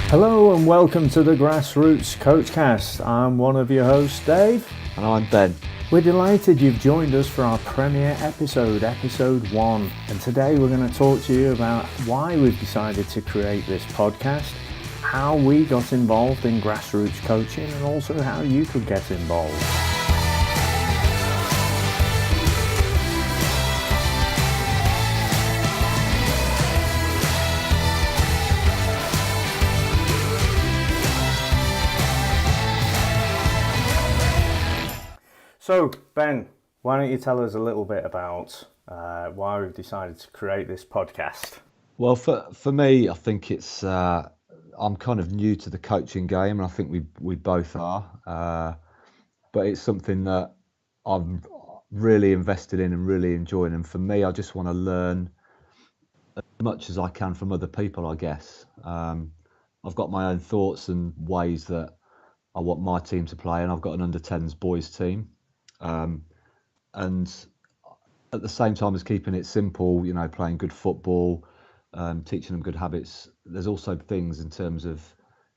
Hello and welcome to the Grassroots Coachcast. I'm one of your hosts, Dave. And I'm Ben. We're delighted you've joined us for our premiere episode, episode 1. And today we're going to talk to you about why we've decided to create this podcast, how we got involved in grassroots coaching, and also how you could get involved. So, Ben, why don't you tell us a little bit about why we've decided to create this podcast? Well, for me, I think it's I'm kind of new to the coaching game, and I think we both are. But it's something that I'm really invested in and really enjoying. And for me, I just want to learn as much as I can from other people, I guess. I've got my own thoughts and ways that I want my team to play, and I've got an under-10s boys team. And at the same time as keeping it simple, you know, playing good football, teaching them good habits, there's also things in terms of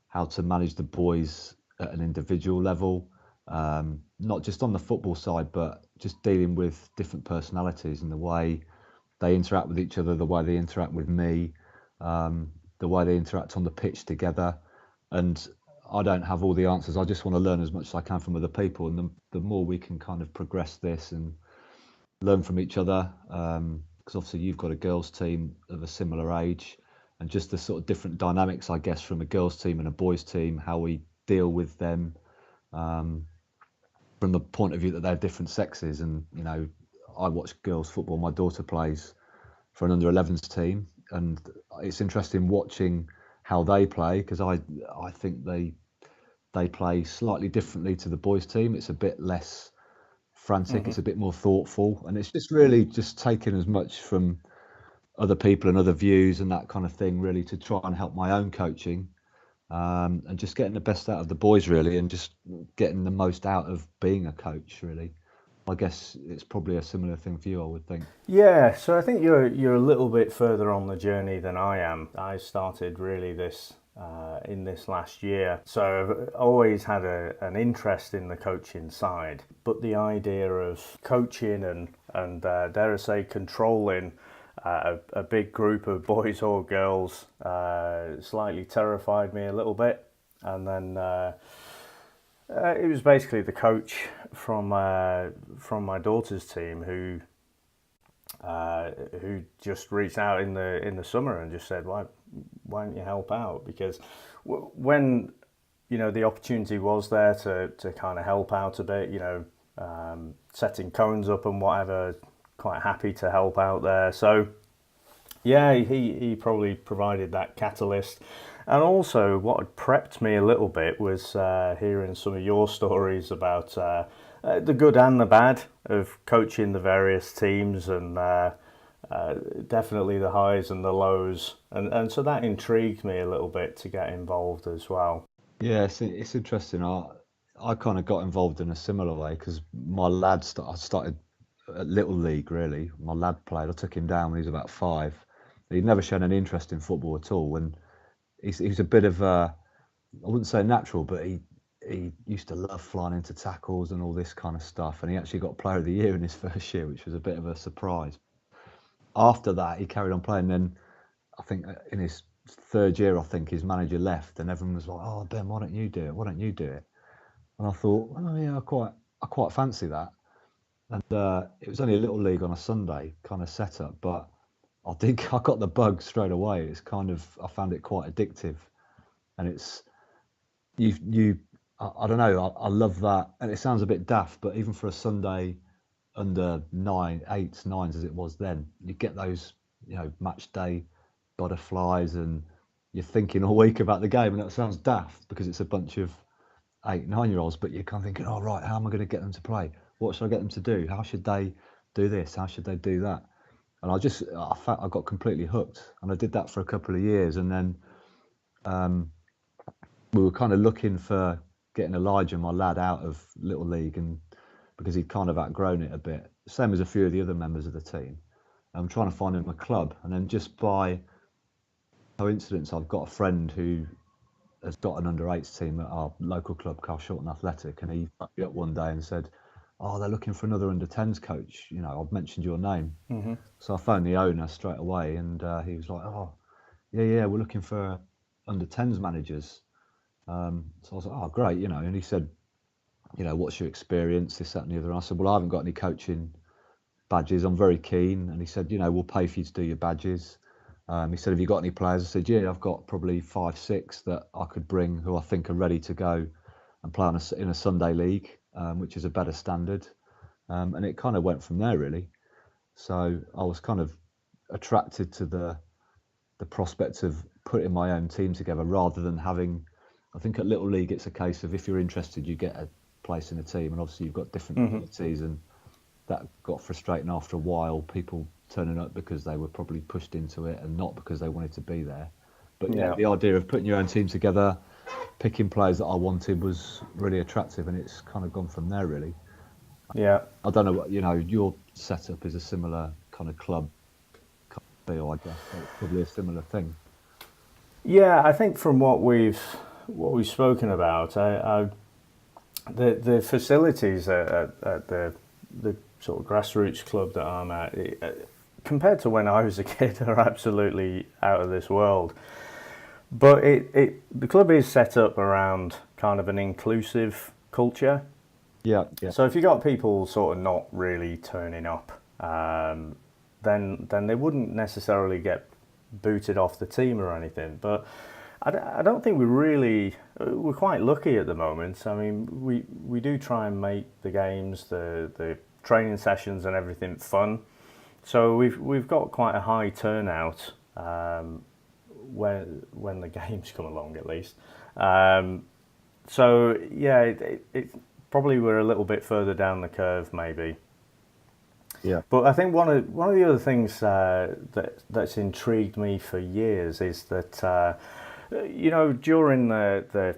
how to manage the boys at an individual level, not just on the football side, but just dealing with different personalities and the way they interact with each other, the way they interact with me, the way they interact on the pitch together. And I don't have all the answers. I just want to learn as much as I can from other people. And the more we can kind of progress this and learn from each other, because obviously you've got a girls team of a similar age, and just the sort of different dynamics, I guess, from a girls team and a boys team, how we deal with them from the point of view that they're different sexes. And, you know, I watch girls football. My daughter plays for an under-11s team, and it's interesting watching how they play, because I think they play slightly differently to the boys team. It's a bit less frantic, it's a bit more thoughtful, and it's just really just taking as much from other people and other views and that kind of thing, really, to try and help my own coaching, and just getting the best out of the boys, really, and just getting the most out of being a coach, really. I guess it's probably a similar thing for you, I would think. Yeah, so I think you're a little bit further on the journey than I am. I started really this in this last year, so I've always had an interest in the coaching side, but the idea of coaching and dare I say controlling a big group of boys or girls slightly terrified me a little bit. And then it was basically the coach from my daughter's team who just reached out in the summer and just said, why don't you help out? Because when, you know, the opportunity was there to kind of help out a bit, you know, setting cones up and whatever, quite happy to help out there. So yeah, he probably provided that catalyst. And also what had prepped me a little bit was hearing some of your stories about the good and the bad of coaching the various teams, and definitely the highs and the lows. And so that intrigued me a little bit to get involved as well. Yeah, it's interesting. I kind of got involved in a similar way, because my lad, I started at Little League, really. My lad played. I took him down when he was about 5. He'd never shown any interest in football at all. And he's a bit of a, I wouldn't say natural, but he used to love flying into tackles and all this kind of stuff. And he actually got Player of the Year in his first year, which was a bit of a surprise. After that, he carried on playing. Then I think in his 3rd year, I think his manager left, and everyone was like, "Oh, Ben, why don't you do it? Why don't you do it?" And I thought, "Oh yeah, I quite fancy that." And it was only a Little League on a Sunday kind of setup, but I think I got the bug straight away. It's kind of, I found it quite addictive, and it's I don't know. I love that, and it sounds a bit daft, but even for a Sunday under 8s, 9s as it was then, you get those, you know, match day butterflies, and you're thinking all week about the game, and that sounds daft because it's a bunch of 8, 9-year-olds, but you're kind of thinking, oh right, how am I going to get them to play? What should I get them to do? How should they do this? How should they do that? And I got completely hooked, and I did that for a couple of years, and then we were kind of looking for getting Elijah, my lad, out of Little League, and because he'd kind of outgrown it a bit, same as a few of the other members of the team. I'm trying to find him a club, and then just by coincidence, I've got a friend who has got an under-8s team at our local club, Carshalton Athletic, and he phoned me up one day and said, "Oh, they're looking for another under-10s coach. You know, I've mentioned your name." So I phoned the owner straight away, and he was like, "Oh, yeah, we're looking for under-10s managers." So I was like, "Oh, great," you know. And he said, "You know, what's your experience? This, that, and the other." And I said, "Well, I haven't got any coaching badges. I'm very keen." And he said, "You know, we'll pay for you to do your badges." He said, "Have you got any players?" I said, "Yeah, I've got probably 5, 6 that I could bring who I think are ready to go and play in a Sunday league, which is a better standard." And it kind of went from there, really. So I was kind of attracted to the prospect of putting my own team together rather than having. I think at Little League, it's a case of if you're interested, you get a place in a team, and obviously you've got different abilities, and that got frustrating after a while. People turning up because they were probably pushed into it and not because they wanted to be there. But yeah, Yeah. the idea of putting your own team together, picking players that I wanted was really attractive, and it's kind of gone from there, really. Yeah. I don't know what, you know, your setup is a similar kind of club feel, I guess. So it's probably a similar thing. Yeah, I think from what we've spoken about, the facilities at the sort of grassroots club that I'm at, compared to when I was a kid, are absolutely out of this world. But the club is set up around kind of an inclusive culture. Yeah, So if you got people sort of not really turning up, then they wouldn't necessarily get booted off the team or anything. But I don't think we're quite lucky at the moment. I mean, we do try and make the games, the training sessions and everything fun. So we've got quite a high turnout when the games come along, at least. So yeah, it probably we're a little bit further down the curve, maybe. yeah, But I think one of the other things that's intrigued me for years is that during the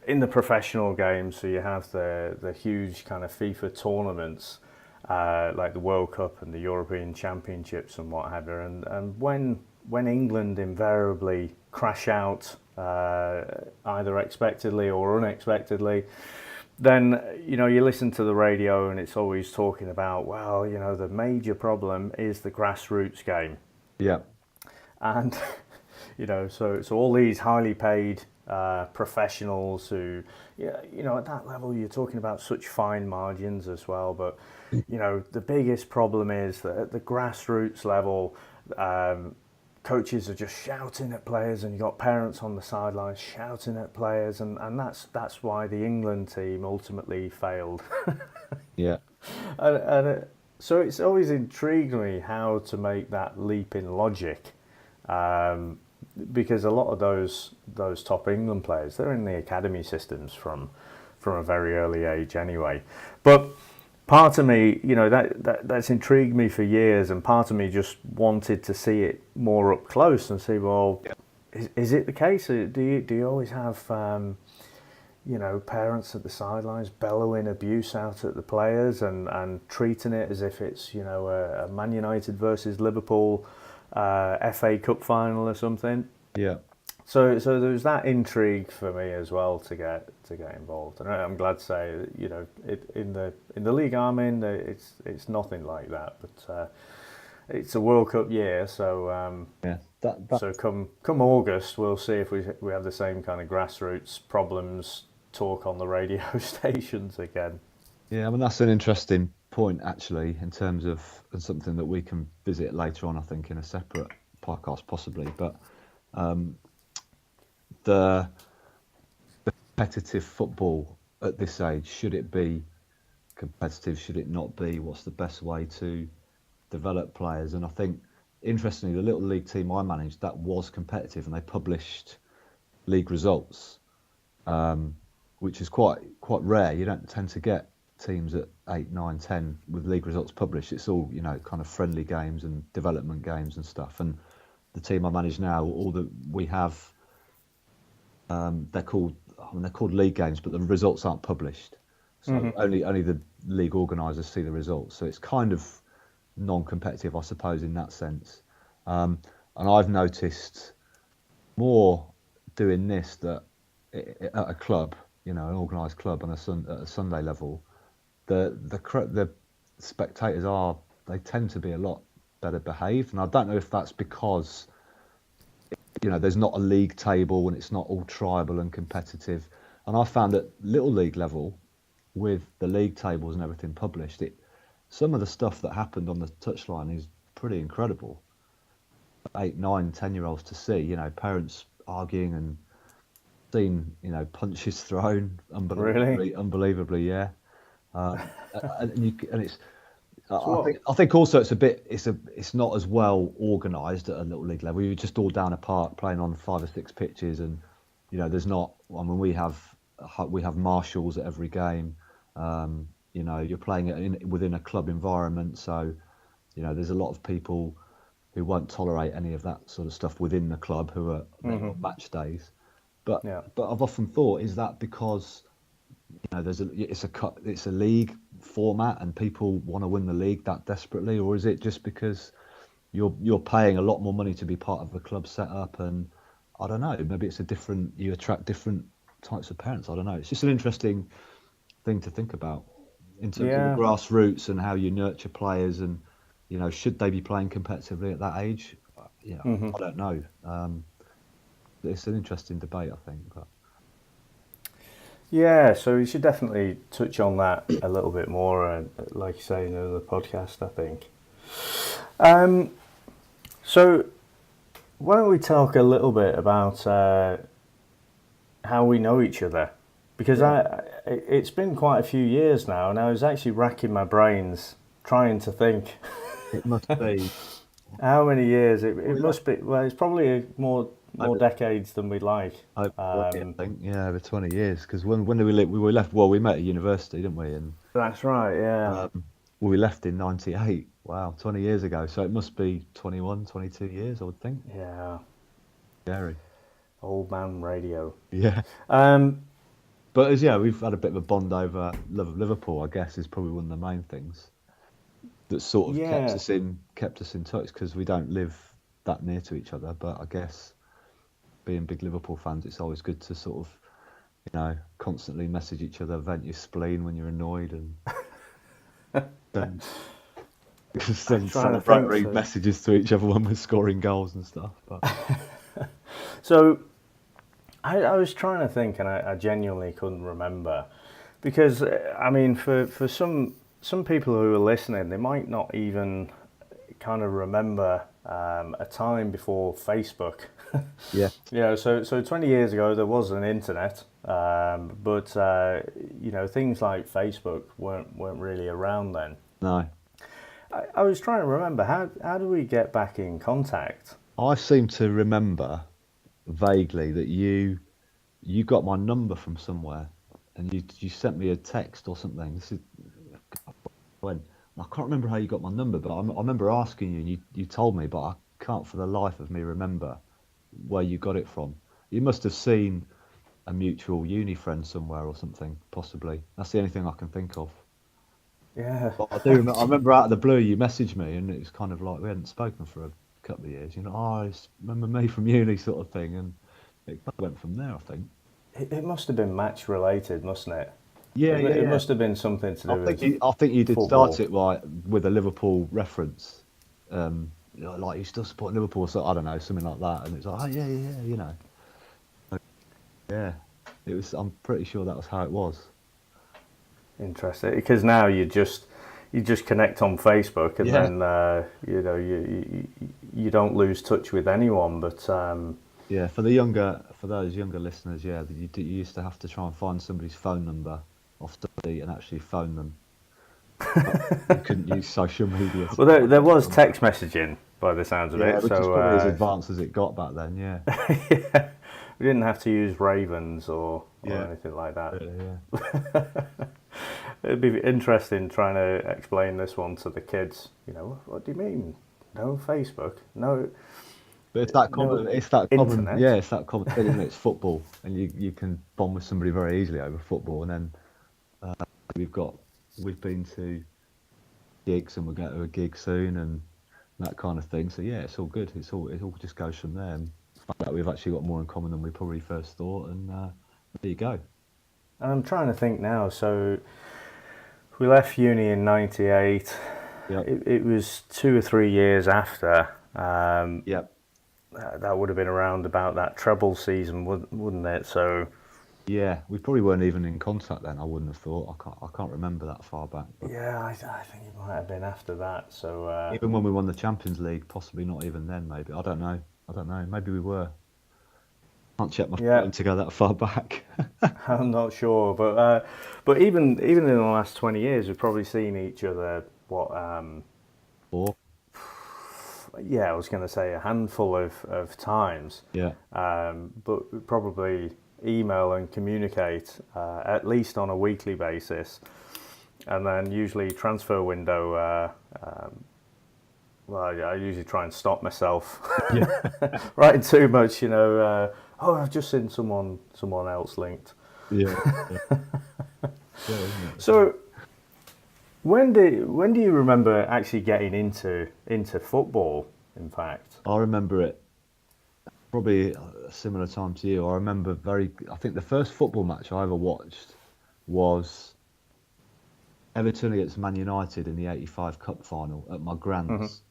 in the professional games, so you have the huge kind of FIFA tournaments like the World Cup and the European Championships and what have you, and when England invariably crash out either expectedly or unexpectedly, then you listen to the radio and it's always talking about, well, the major problem is the grassroots game. yeah, And so all these highly paid professionals who at that level you're talking about such fine margins as well, but the biggest problem is that at the grassroots level, coaches are just shouting at players, and you got parents on the sidelines shouting at players, and that's why the England team ultimately failed. yeah, So it's always intrigued me how to make that leap in logic, because a lot of those top England players, they're in the academy systems from a very early age anyway. But part of me, that's intrigued me for years, and part of me just wanted to see it more up close and see, well, is it the case? Do you always have parents at the sidelines bellowing abuse out at the players and treating it as if it's a Man United versus Liverpool FA Cup final or something? yeah. So there's that intrigue for me as well to get involved, and I'm glad to say in the league I'm in, it's nothing like that. But it's a World Cup year, so Yeah, so come August, we'll see if we have the same kind of grassroots problems talk on the radio stations again. yeah. I mean, that's an interesting point actually, in terms of and something that we can visit later on. I think in a separate podcast, possibly, but the competitive football at this age, should it be competitive? Should it not be? What's the best way to develop players? And I think, interestingly, the little league team I managed, that was competitive, and they published league results, which is quite rare. You don't tend to get teams at 8, 9, 10 with league results published. It's all kind of friendly games and development games and stuff. And the team I manage now, all that we have, they're called league games, but the results aren't published. So only the league organisers see the results. So it's kind of non-competitive, I suppose, in that sense. And I've noticed more doing this that at a club, an organised club on at a Sunday level, the spectators they tend to be a lot better behaved, and I don't know if that's because there's not a league table and it's not all tribal and competitive. And I found at little league level, with the league tables and everything published, some of the stuff that happened on the touchline is pretty incredible. 8, 9, 10-year-olds to see, parents arguing and seeing, punches thrown, Really? unbelievably, yeah. And it's, So what? I think also it's not as well organised at a little league level. You're just all down a park playing on 5 or 6 pitches, and there's not. I mean, we have marshals at every game. You're playing it within a club environment, so there's a lot of people who won't tolerate any of that sort of stuff within the club who are there on match days. But Yeah. I've often thought, is that because it's a league format and people want to win the league that desperately, or is it just because you're paying a lot more money to be part of the club setup? And I don't know, maybe you attract different types of parents. I don't know. It's just an interesting thing to think about in terms of the Yeah. grassroots and how you nurture players, and should they be playing competitively at that age? I don't know. It's an interesting debate, I think. But Yeah, so we should definitely touch on that a little bit more, like you say, in another podcast, I think. So why don't we talk a little bit about how we know each other? Because it's been quite a few years now, and I was actually racking my brains trying to think it must be. how many years. It must be. Well, it's probably more decades than we'd like. I think, yeah, over 20 years. Because when did we left? Well, we met at university, didn't we? And That's right. Yeah. we left in '98. Wow, 20 years ago. So it must be 21, 22 years, I would think. Yeah. Scary. Old man radio. Yeah. Um, But we've had a bit of a bond over love of Liverpool, I guess, is probably one of the main things that sort of kept us in touch, because we don't live that near to each other. But I guess being big Liverpool fans, it's always good to sort of, constantly message each other, vent your spleen when you're annoyed, and send celebratory messages to each other when we're scoring goals and stuff. But So I was trying to think, and I genuinely couldn't remember, because I mean, for some people who are listening, they might not even kind of remember a time before Facebook. yeah, So 20 years ago there was an internet, but things like Facebook weren't really around then. no. I was trying to remember how do we get back in contact? I seem to remember vaguely that you got my number from somewhere, and you sent me a text or something. This is when I can't remember how you got my number, but I remember asking you, and you told me, but I can't for the life of me remember where you got it from. You must have seen a mutual uni friend somewhere or something, possibly. That's the only thing I can think of. Yeah. But I remember out of the blue you messaged me, and it was kind of like we hadn't spoken for a couple of years. Remember me from uni sort of thing, and it kind of went from there, I think. It must have been match related, mustn't it? Yeah, It must have been something to do with I think you did football. start it with a Liverpool reference. Like you still support Liverpool, so I don't know, something like that. And it's like, oh yeah. Yeah, it was. I'm pretty sure that was how it was. Interesting, because now you just connect on Facebook, and then you don't lose touch with anyone. But yeah, for those younger listeners, yeah, you used to have to try and find somebody's phone number off the beat and actually phone them. You couldn't use social media. Well, there was text messaging by the sounds of it, which so is probably as advanced as it got back then. Yeah. Yeah, we didn't have to use Ravens or anything like that. Yeah. It'd be interesting trying to explain this one to the kids. What do you mean? No Facebook? No. But it's that common. It's that common. Internet. Yeah, it's that common thing, isn't it? It's football, and you can bond with somebody very easily over football. And then we've been to gigs, and we'll go to a gig soon, and that kind of thing. So yeah, it's all good. It all just goes from there. And the fact that we've actually got more in common than we probably first thought, and There you go. And I'm trying to think now. So we left uni in '98. Yep. It was 2 or 3 years after. Yep. That would have been around about that treble season, wouldn't it? So Yeah, we probably weren't even in contact then. I wouldn't have thought. I can't remember that far back. But yeah, I think it might have been after that. So even when we won the Champions League, possibly not even then. Maybe I don't know. I don't know. Maybe we were. Can't check my yeah, phone to go that far back. I'm not sure, but even in the last 20 years, we've probably seen each other. What? Or Yeah, I was going to say a handful of times, yeah, but we probably email and communicate at least on a weekly basis, and then usually transfer window. Well, yeah, I usually try and stop myself yeah, writing too much. Oh, I've just seen someone else linked. yeah, yeah. Yeah, isn't it? So, So when do you remember actually getting into football? In fact. I remember it probably a similar time to you. I remember very. I think the first football match I ever watched was Everton against Man United in the '85 Cup final at my Hmm. grand's.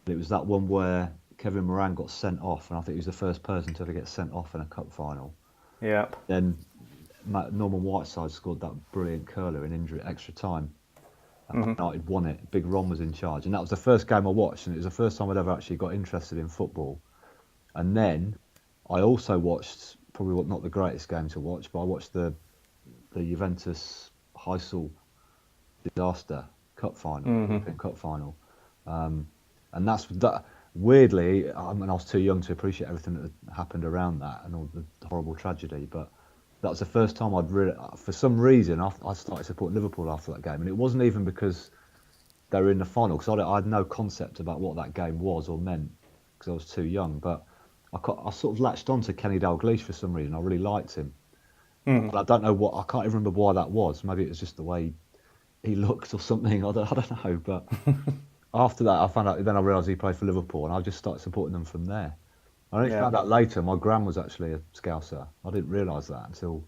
It was that one where Kevin Moran got sent off, and I think he was the first person to ever get sent off in a cup final. Yep. Then Norman Whiteside scored that brilliant curler in injury extra time. And Man Hmm. United won it. Big Ron was in charge, and that was the first game I watched, and it was the first time I'd ever actually got interested in football. And then I also watched probably not the greatest game to watch, but I watched the Juventus Heysel disaster cup final, Hmm. European Cup final. Um, and that's that. Weirdly, I mean, I was too young to appreciate everything that had happened around that and all the horrible tragedy. But that was the first time I'd really, for some reason, I started supporting Liverpool after that game. And it wasn't even because they were in the final, because I had no concept about what that game was or meant, because I was too young. But I sort of latched on to Kenny Dalglish for some reason. I really liked him. Hmm. But I don't know what, I can't even remember why that was. Maybe it was just the way he looked or something. I don't know. But after that, I found out. Then I realised he played for Liverpool, and I just started supporting them from there. I only Yeah. found out later my gran was actually a Scouser. I didn't realise that until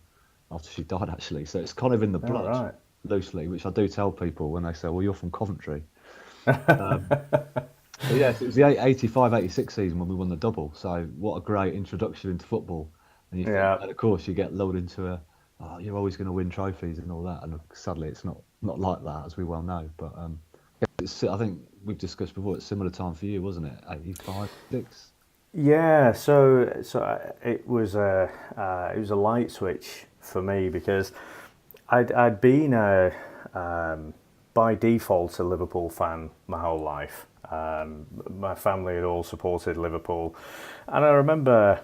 after she died, actually. So it's kind of in the All blood, right. loosely, which I do tell people when they say, "Well, you're from Coventry." Um, but yes, it was the 85, 86 season when we won the double. So what a great introduction into football. And you think, Yeah. and of course, you get lulled into oh, you're always going to win trophies and all that. And sadly, it's not like that, as we well know. But I think we've discussed before. It's similar time for you, wasn't it? 85, 6. Yeah. So it was a light switch for me because I'd been by default a Liverpool fan my whole life. My family had all supported Liverpool, and I remember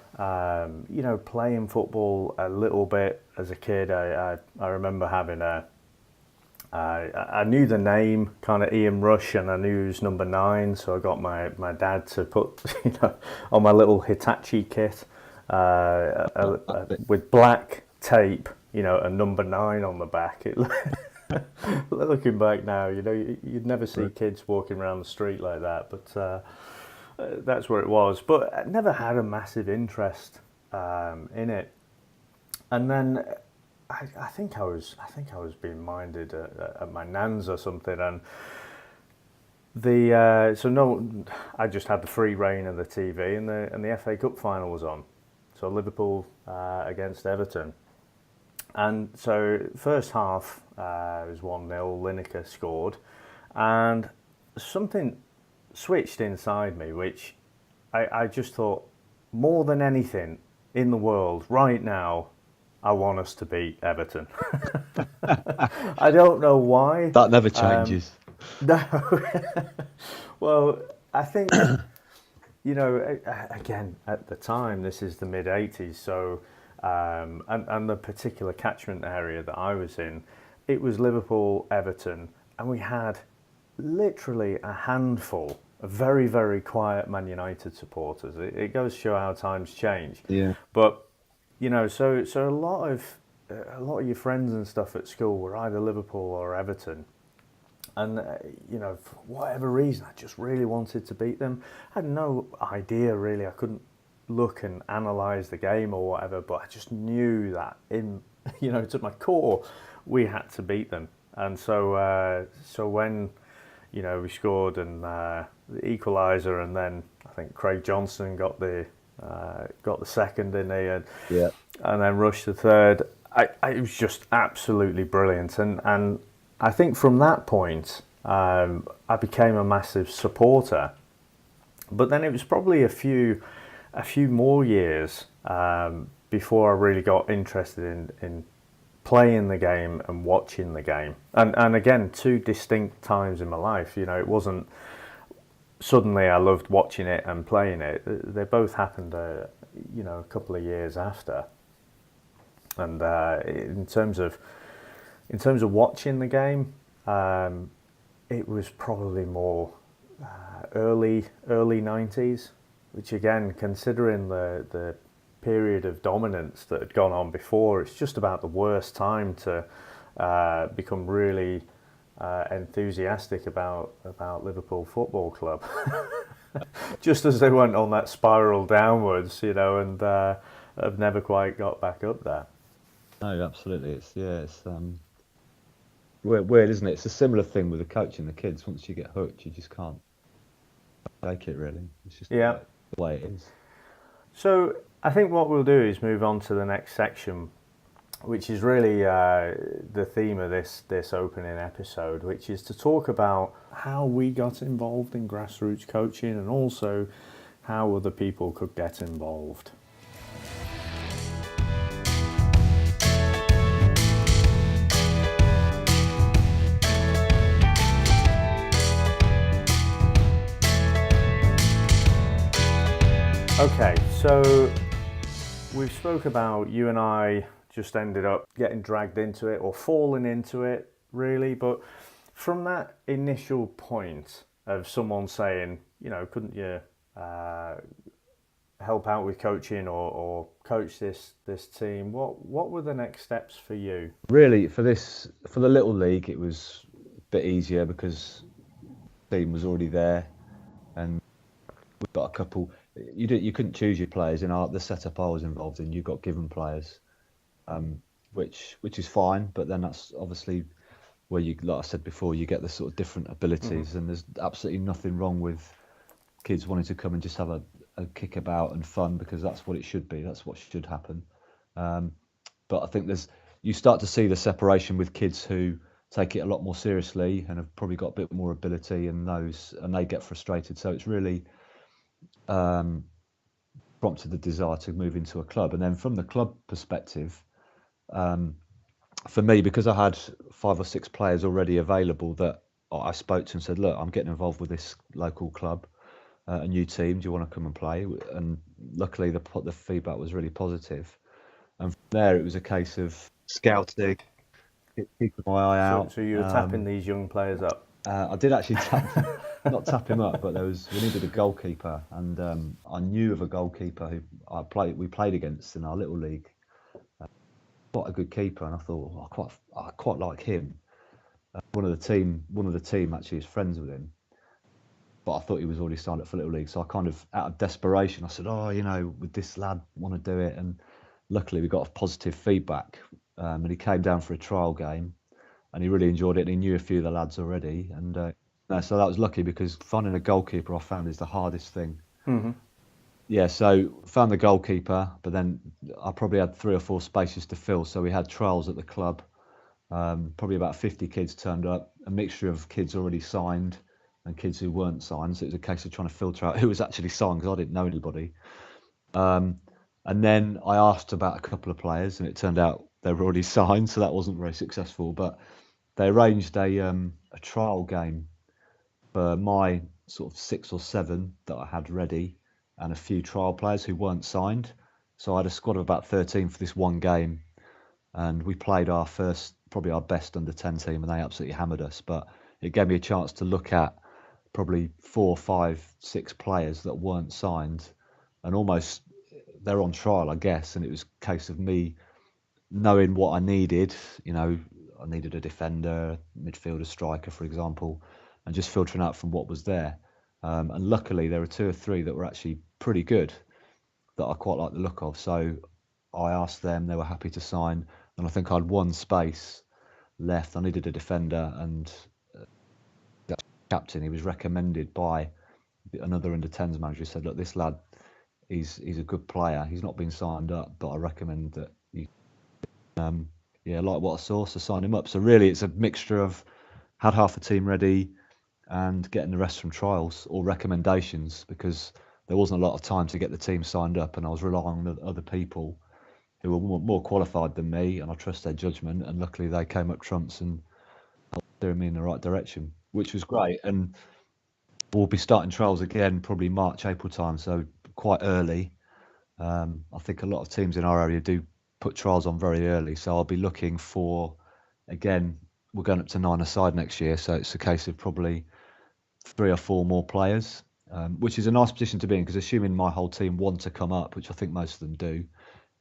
playing football a little bit as a kid. I remember having I knew the name, kind of Ian Rush, and I knew he was number 9, so I got my dad to put on my little Hitachi kit with black tape, a number 9 on the back. Looking back now, you'd never see kids walking around the street like that, but that's where it was. But I never had a massive interest in it, and then I think I was being minded at my nan's or something, and I just had the free reign of the TV, and the FA Cup final was on, so Liverpool against Everton, and so first half it was 1-0. Lineker scored, and something switched inside me, which I just thought, more than anything in the world right now, I want us to beat Everton. I don't know why. That never changes. No. Well, I think, again, at the time, this is the mid 80s, so, and the particular catchment area that I was in, it was Liverpool, Everton, and we had literally a handful of very, very quiet Man United supporters. It goes to show how times change. Yeah. But, so a lot of your friends and stuff at school were either Liverpool or Everton. And, for whatever reason, I just really wanted to beat them. I had no idea, really. I couldn't look and analyze the game or whatever, but I just knew that in to my core we had to beat them. And so when we scored and the equaliser, and then I think Craig Johnson got the second in the Yeah. and then rushed the third. It was just absolutely brilliant, and I think from that point I became a massive supporter. But then it was probably a few more years before I really got interested in playing the game and watching the game. And again, two distinct times in my life. It wasn't suddenly I loved watching it and playing it. They both happened, a couple of years after. And in terms of watching the game, it was probably more early 90s, which again, considering the period of dominance that had gone on before, it's just about the worst time to become really enthusiastic about Liverpool Football Club. Just as they went on that spiral downwards, and have never quite got back up there. No, absolutely. It's weird, isn't it? It's a similar thing with the coaching the kids. Once you get hooked, you just can't take it, really. It's just Yeah. the way it is. So I think what we'll do is move on to the next section, which is really the theme of this opening episode, which is to talk about how we got involved in grassroots coaching and also how other people could get involved. Okay, so we've spoke about you and I just ended up getting dragged into it or falling into it, really. But from that initial point of someone saying, couldn't you help out with coaching or coach this team, what were the next steps for you? Really, for the little league, it was a bit easier because the team was already there, and we've got a couple. You couldn't choose your players in the setup I was involved in. You got given players, which is fine. But then that's obviously where you, like I said before, you get the sort of different abilities, and there's absolutely nothing wrong with kids wanting to come and just have a kick about and fun, because that's what it should be. That's what should happen. But I think you start to see the separation with kids who take it a lot more seriously and have probably got a bit more ability, and they get frustrated. So it's really prompted the desire to move into a club. And then from the club perspective, for me, because I had 5 or 6 players already available that I spoke to and said, look, I'm getting involved with this local club, a new team, do you want to come and play? And luckily the feedback was really positive. And from there it was a case of scouting, keeping my eye out. So you were tapping these young players up? I did actually not tap him up, but we needed a goalkeeper, and I knew of a goalkeeper who we played against in our little league. Quite a good keeper, and I thought, I quite like him. One of the team actually is friends with him, but I thought he was already signed up for little league, so I kind of, out of desperation, I said, would this lad want to do it? And luckily we got positive feedback, and he came down for a trial game. And he really enjoyed it, and he knew a few of the lads already. And so that was lucky, because finding a goalkeeper I found is the hardest thing. Mm-hmm. Yeah, so found the goalkeeper, but then I probably had 3 or 4 spaces to fill. So we had trials at the club. Probably about 50 kids turned up, a mixture of kids already signed and kids who weren't signed. So it was a case of trying to filter out who was actually signed, because I didn't know anybody. And then I asked about a couple of players, and it turned out they were already signed, so that wasn't very successful. But they arranged a trial game for my sort of 6 or 7 that I had ready, and a few trial players who weren't signed. So I had a squad of about 13 for this one game, and we played probably our best under 10 team, and they absolutely hammered us. But it gave me a chance to look at probably 4, 5, 6 players that weren't signed, and almost they're on trial, I guess. And it was a case of me knowing what I needed. I needed a defender, midfielder, striker, for example, and just filtering out from what was there. And luckily there were 2 or 3 that were actually pretty good, that I quite like the look of. So I asked them; they were happy to sign, and I think I had one space left. I needed a defender, and the captain, he was recommended by another under 10s manager. He said, "Look, this lad, he's a good player. He's not been signed up, but I recommend that you, yeah, like what I saw, so sign him up." So really, it's a mixture of had half the team ready and getting the rest from trials or recommendations because there wasn't a lot of time to get the team signed up, and I was relying on other people who were more qualified than me, and I trust their judgment. And luckily, they came up trumps and steering me in the right direction, which was great. And we'll be starting trials again probably March, April time, so quite early. I think a lot of teams in our area do put trials on very early, so I'll be looking for, again, we're going up to 9-a-side next year, so it's a case of probably 3 or 4 more players, which is a nice position to be in because assuming my whole team want to come up, which I think most of them do,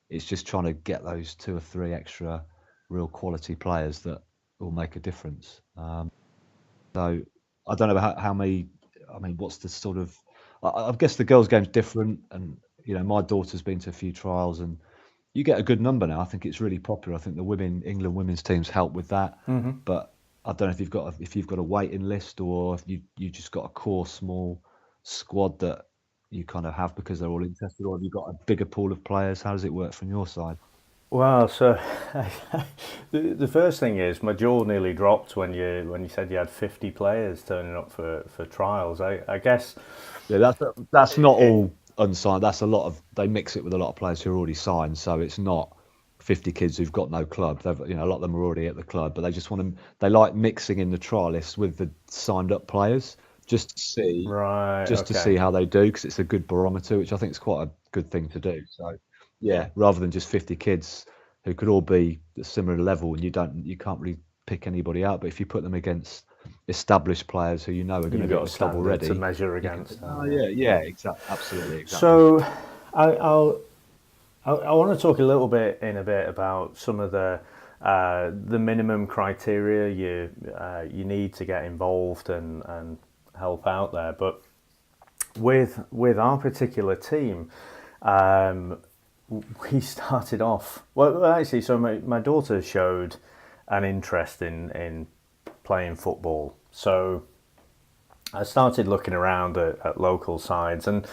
it's just trying to get those 2 or 3 extra real quality players that will make a difference. So I don't know how many. I mean, what's the sort of? I guess the girls' game's different, and my daughter's been to a few trials, and you get a good number now. I think it's really popular. I think the England women's teams help with that. But I don't know if you've got a waiting list or if you just got a core small squad that you kind of have because they're all interested, or have you got a bigger pool of players? How does it work from your side? Well, so the first thing is my jaw nearly dropped when you said you had 50 players turning up for trials. I guess Yeah, that's not it, all unsigned. That's a lot of they mix it with a lot of players who are already signed. So it's not 50 kids who've got no club. A lot of them are already at the club, but they just want to. They like mixing in the trialists with the signed up players just to see, right, just to okay. see how they do because it's a good barometer, which I think is quite a good thing to do. So yeah, rather than just 50 kids who could all be a similar level and you can't really pick anybody out. But if you put them against established players who are going to You've be at got a the club standard to already, measure you can. against, Oh haven't you? yeah, yeah, exactly, absolutely, exactly. So I, I'll I want to talk a little bit in a bit about some of the minimum criteria you need to get involved and help out there. But with our particular team, um, we started off well. Actually, so my daughter showed an interest in playing football. So I started looking around at local sides, and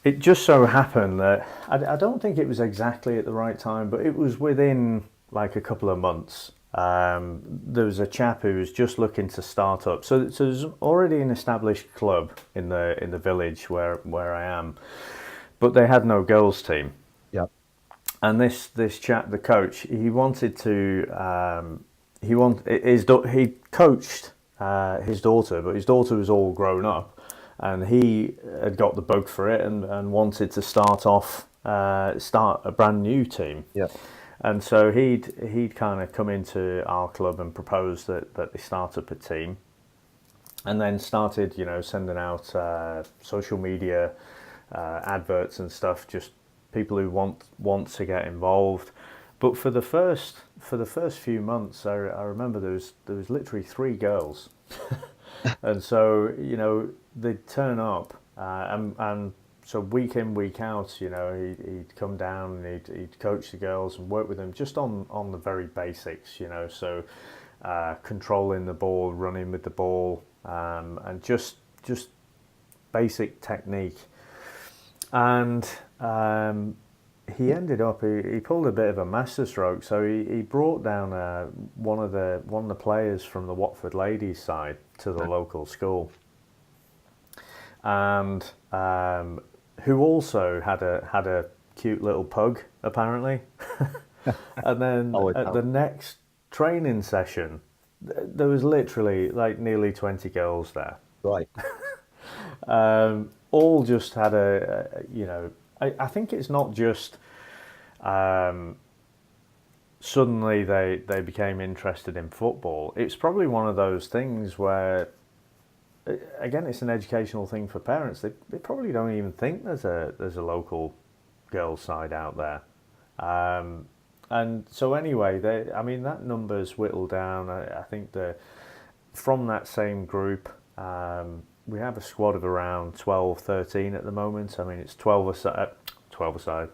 it just so happened that I don't think it was exactly at the right time, but it was within like a couple of months. There was a chap who was just looking to start up. So there's already an established club in the village where I am, but they had no girls team. Yeah, And this chap, the coach, he wanted to he coached his daughter, but his daughter was all grown up, and he had got the bug for it and wanted to start a brand new team. yeah, And so he'd kind of come into our club and proposed that they start up a team, and then started sending out social media adverts and stuff, just people who want to get involved. But for the first few months, I remember there was literally 3 girls, and so they'd turn up, and so week in week out, he'd come down and he'd coach the girls and work with them just on the very basics, so controlling the ball, running with the ball, and just basic technique. And he ended up he pulled a bit of a masterstroke. So he brought down one of the players from the Watford ladies side to the local school, and who also had a cute little pug apparently. And then always at the help. next training session, there was literally like nearly 20 girls there. Right. All just had I think it's not just suddenly they became interested in football. It's probably one of those things where, again, it's an educational thing for parents. They probably don't even think there's a local girls' side out there. And so anyway, I mean, that number's whittled down. I think from that same group, we have a squad of around 12, 13 at the moment. I mean, it's 12 12-a-side.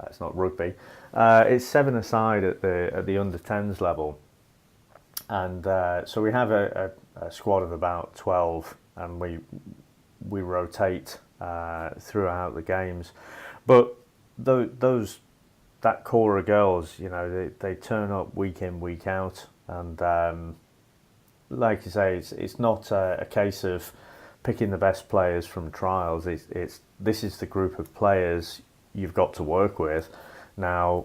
It's not rugby. It's 7-a-side at the under-10s level. And so we have a squad of about 12, and we rotate throughout the games. But that core of girls, they turn up week in, week out, and like you say, it's not a case of picking the best players from trials. This is the group of players you've got to work with. Now,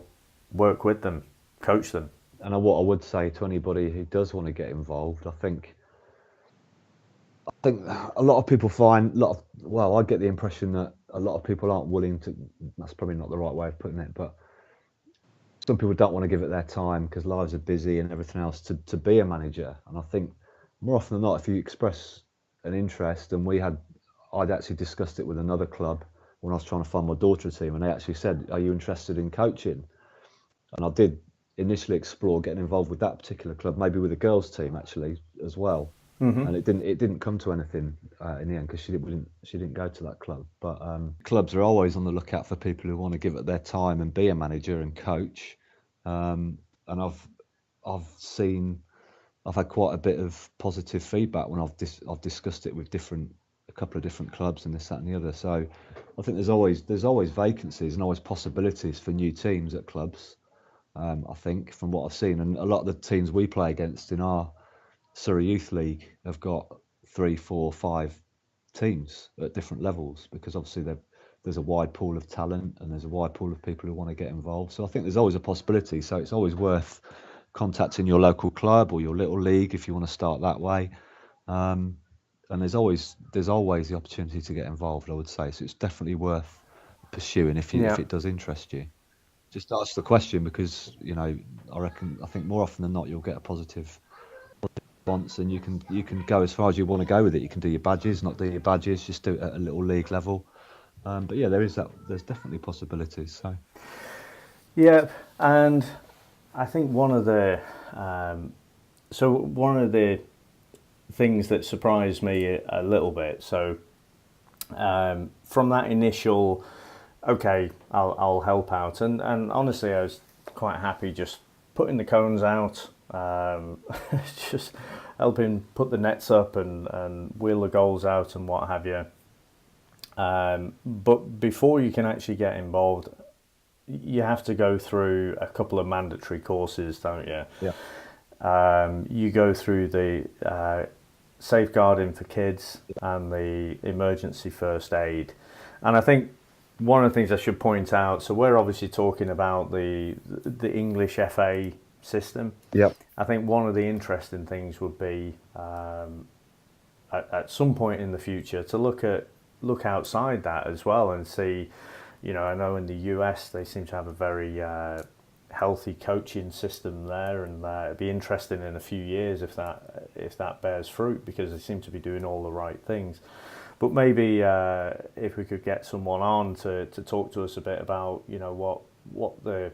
work with them, coach them. And what I would say to anybody who does want to get involved, I think a lot of people I get the impression that a lot of people aren't willing to. That's probably not the right way of putting it, but some people don't want to give it their time because lives are busy and everything else to be a manager. And I think more often than not, if you express an interest, and I'd actually discussed it with another club when I was trying to find my daughter a team, and they actually said, "Are you interested in coaching?" And I did initially explore getting involved with that particular club, maybe with a girls' team actually as well. Mm-hmm. And it didn't come to anything in the end because she didn't go to that club. But clubs are always on the lookout for people who want to give it their time and be a manager and coach. And I've had quite a bit of positive feedback when I've discussed it with a couple of different clubs and this, that, and the other. So I think there's always vacancies and always possibilities for new teams at clubs. I think from what I've seen, and a lot of the teams we play against in our Surrey Youth League have got 3, 4, 5 teams at different levels because obviously there's a wide pool of talent and there's a wide pool of people who want to get involved. So I think there's always a possibility. So it's always worth contacting your local club or your little league if you want to start that way. And there's always the opportunity to get involved, I would say. So it's definitely worth pursuing if it does interest you. Just ask the question because I think more often than not you'll get a positive response, and you can go as far as you want to go with it. You can do your badges, not do your badges, just do it at a little league level. But yeah, there's definitely possibilities. So yeah, and I think one of the things that surprised me a little bit. So from that initial, okay, I'll help out, and honestly, I was quite happy just putting the cones out, just helping put the nets up and wheel the goals out and what have you. But before you can actually get involved, you have to go through a couple of mandatory courses, don't you? Yeah. You go through the safeguarding for kids and the emergency first aid. And I think one of the things I should point out, so we're obviously talking about the English FA system. Yeah. I think one of the interesting things would be at some point in the future to look outside that as well and see, I know in the US they seem to have a very healthy coaching system there, and it'd be interesting in a few years if that bears fruit because they seem to be doing all the right things. But maybe if we could get someone on to talk to us a bit about what the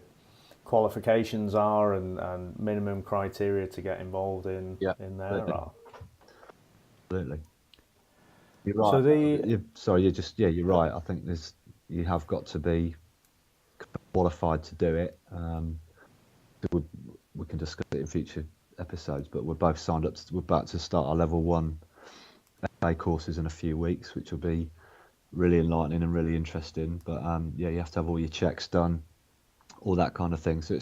qualifications are and minimum criteria to get involved in there are. Absolutely. You're right. So you're right. I think you have got to be qualified to do it. We can discuss it in future episodes, but we're both signed up. We're about to start our level 1 FA courses in a few weeks, which will be really enlightening and really interesting. But you have to have all your checks done, all that kind of thing. So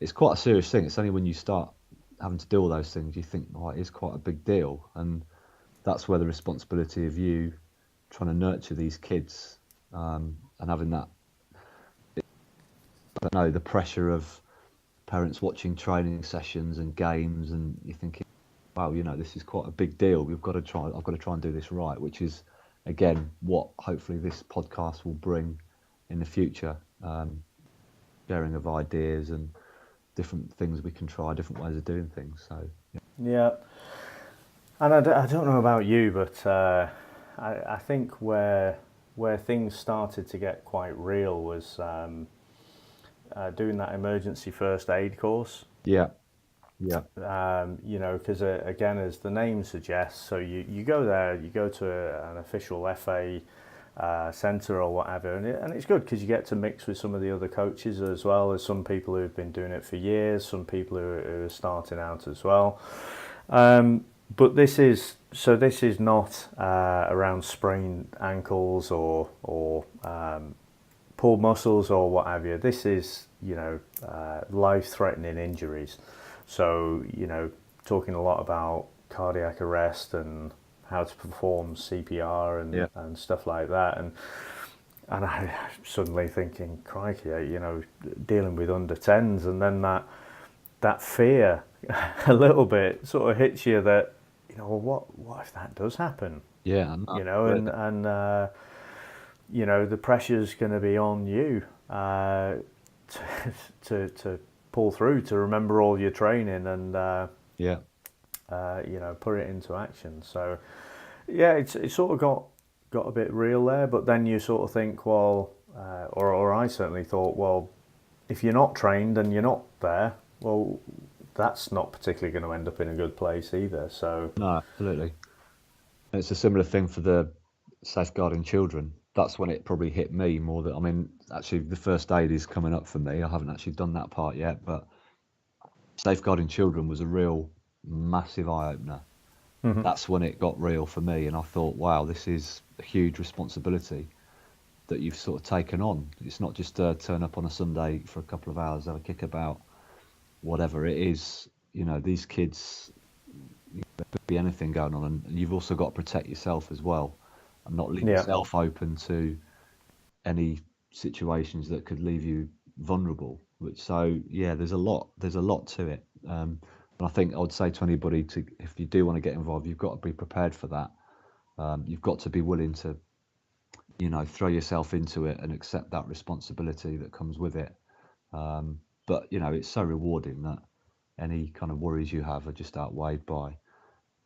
it's quite a serious thing. It's only when you start having to do all those things you think, oh, it is quite a big deal. And that's where the responsibility of you trying to nurture these kids and having that, I don't know, the pressure of parents watching training sessions and games, and you're thinking, wow, this is quite a big deal. I've got to try and do this right, which is, again, what hopefully this podcast will bring in the future. Sharing of ideas and different things we can try, different ways of doing things. So yeah. And I don't know about you, but I think where things started to get quite real was doing that emergency first aid course. Yeah. Because again, as the name suggests, so you go there, you go to an official FA centre or whatever, and it's good because you get to mix with some of the other coaches as well. There's some people who've been doing it for years, some people who are starting out as well. But this is not around sprained ankles or pulled muscles or what have you. This is life-threatening injuries. So talking a lot about cardiac arrest and how to perform CPR Yeah. and stuff like that, and I suddenly thinking, crikey, dealing with under 10s, and then that fear a little bit sort of hits you that well, what if that does happen? Yeah. The pressure's going to be on you to pull through, to remember all your training and Yeah. put it into action. So yeah, it sort of got a bit real there, but then you sort of think, well, or I certainly thought, well, if you're not trained and you're not there, well, that's not particularly going to end up in a good place either. So No, absolutely. It's a similar thing for the safeguarding children. That's when it probably hit me more that, I mean, actually the first aid is coming up for me. I haven't actually done that part yet, but safeguarding children was a real massive eye opener. That's when it got real for me. And I thought, wow, this is a huge responsibility that you've sort of taken on. It's not just turn up on a Sunday for a couple of hours, have a kick about, whatever it is. These kids, there could be anything going on, and you've also got to protect yourself as well, and not leave yeah, yourself open to any situations that could leave you vulnerable. So yeah, there's a lot to it. And I think I would say to anybody, to if you do want to get involved, you've got to be prepared for that. You've got to be willing to, throw yourself into it and accept that responsibility that comes with it. But it's so rewarding that any kind of worries you have are just outweighed by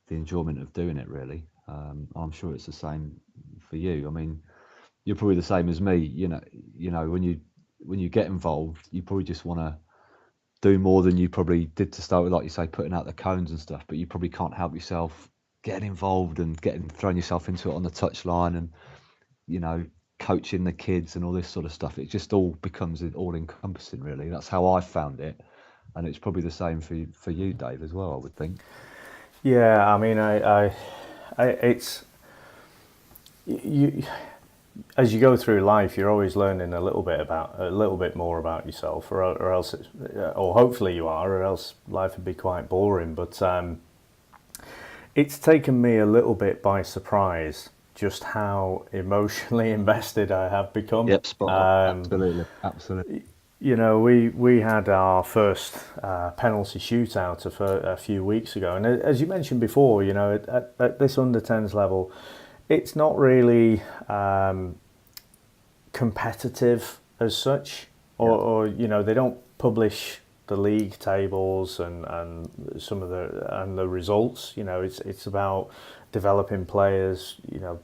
the enjoyment of doing it, really. I'm sure it's the same for you. I mean, you're probably the same as me. When you get involved, you probably just want to do more than you probably did to start with, like you say, putting out the cones and stuff. But you probably can't help yourself getting involved and throwing yourself into it on the touchline and coaching the kids and all this sort of stuff. It just all becomes all encompassing, really. That's how I found it, and it's probably the same for you, Dave, as well, I would think. yeah. I mean, it's you as you go through life, you're always learning a little bit more about yourself, or else, or hopefully you are, or else life would be quite boring. But it's taken me a little bit by surprise just how emotionally invested I have become. Yep, spot on. Absolutely. We had our first penalty shootout a few weeks ago, and as you mentioned before, at this under 10s level, it's not really competitive as such, or they don't publish the league tables and some of the results. It's about developing players,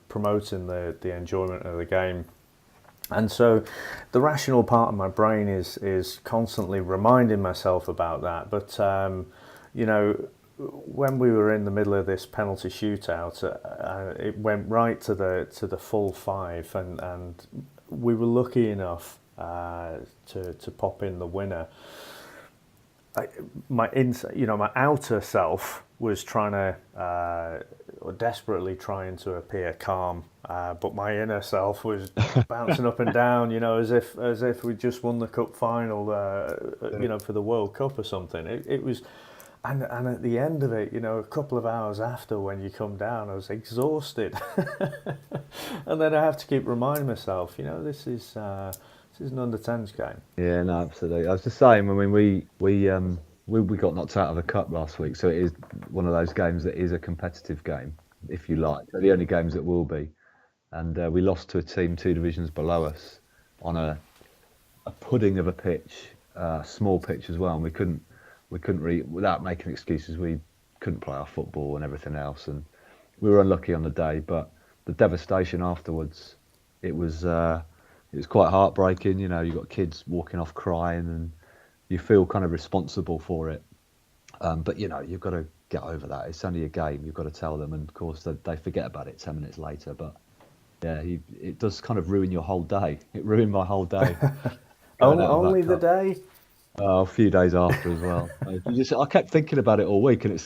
promoting the enjoyment of the game. And so the rational part of my brain is constantly reminding myself about that. But when we were in the middle of this penalty shootout, it went right to the full five, and we were lucky enough to pop in the winner. My outer self was trying to, or desperately trying to appear calm, but my inner self was bouncing up and down, as if we just won the cup final, for the World Cup or something. It was, and at the end of it, a couple of hours after, when you come down, I was exhausted, and then I have to keep reminding myself, this is an under 10s game. Yeah, no, absolutely. I was just saying, I mean, we got knocked out of the cup last week, so it is one of those games that is a competitive game, if you like. They're the only games that will be. And we lost to a team 2 divisions below us on a pudding of a pitch, small pitch as well, and we couldn't really, without making excuses, we couldn't play our football and everything else, and we were unlucky on the day. But the devastation afterwards, it was quite heartbreaking. You got kids walking off crying, and you feel kind of responsible for it. But you've got to get over that. It's only a game. You've got to tell them, and of course they forget about it 10 minutes later. But Yeah, it does kind of ruin your whole day. It ruined my whole day going out of that Only the cup. day? A few days after as well. I kept thinking about it all week, and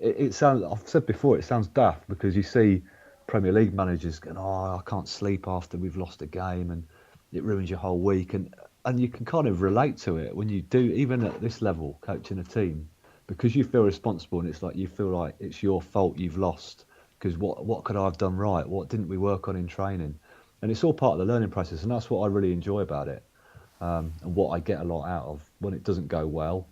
it sounds. I've said before, it sounds daft because you see Premier League managers going, "Oh, I can't sleep after we've lost a game," and it ruins your whole week. And you can kind of relate to it when you do, even at this level, coaching a team, because you feel responsible, and it's like you feel like it's your fault you've lost. Because what could I have done right? What didn't we work on in training? And it's all part of the learning process, and that's what I really enjoy about it. And what I get a lot out of when it doesn't go well,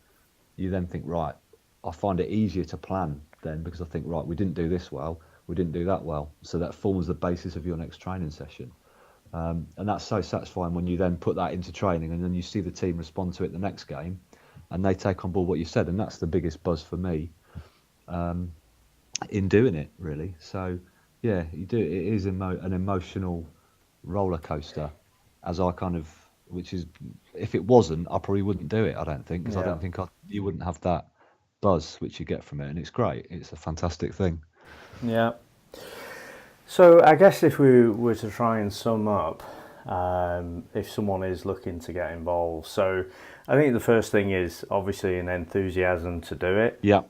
you then think, right, I find it easier to plan then because I think, right, we didn't do this well, we didn't do that well. So that forms the basis of your next training session. And that's so satisfying when you then put that into training and then you see the team respond to it the next game and they take on board what you said. And that's the biggest buzz for me in doing it, really. So, yeah, you do. It is an emotional roller coaster, as I kind of, which is, if it wasn't, I probably wouldn't do it. I don't think, because I Yeah. don't think you wouldn't have that buzz which you get from it, and it's great. It's a fantastic thing. Yeah. So I guess if we were to try and sum up, if someone is looking to get involved, so I think the first thing is obviously an enthusiasm to do it. Yeah,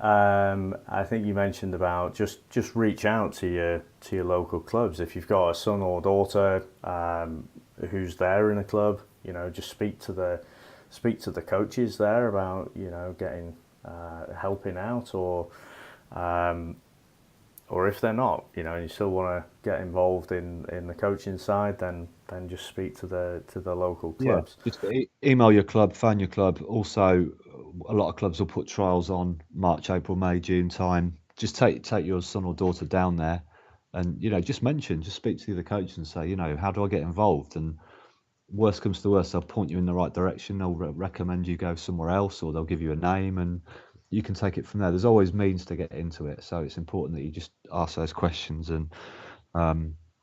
I think you mentioned about just reach out to your local clubs. If you've got a son or daughter who's there in a club, just speak to the coaches there about getting helping out, or if they're not, and you still want to get involved in the coaching side, then just speak to the local yeah. clubs. Just email your club, phone your club. Also, a lot of clubs will put trials on March, April, May, June time. Just take your son or daughter down there, and just speak to the coach and say, how do I get involved? And worst comes to worst, they'll point you in the right direction. They'll recommend you go somewhere else, or they'll give you a name, and you can take it from there. There's always means to get into it, so it's important that you just ask those questions and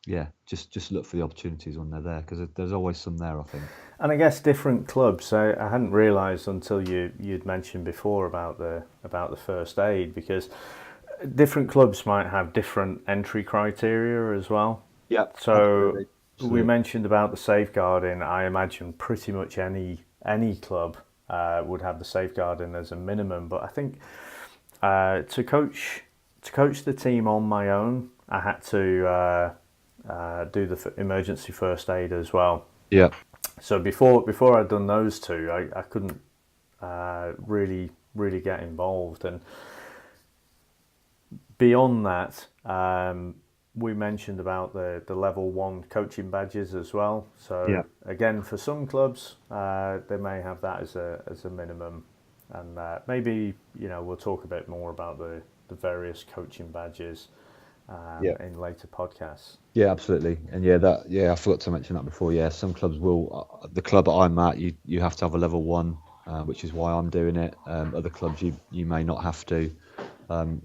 yeah, just look for the opportunities when they're there because there's always some there. I think. And I guess different clubs. I hadn't realised until you'd mentioned before about the first aid, because different clubs might have different entry criteria as well. Yeah, So absolutely, we absolutely. mentioned about the safeguarding. I imagine pretty much any club would have the safeguarding as a minimum. But I think to coach the team on my own, I had to do the emergency first aid as well. Yeah, So before I'd done those two, I couldn't really get involved. And beyond that, we mentioned about the level one coaching badges as well. So yeah, again, for some clubs, they may have that as a minimum, and maybe we'll talk a bit more about the various coaching badges yeah. in later podcasts. Yeah, absolutely, and I forgot to mention that before. Yeah, some clubs will. The club I'm at, you have to have a level one, which is why I'm doing it. Other clubs you may not have to.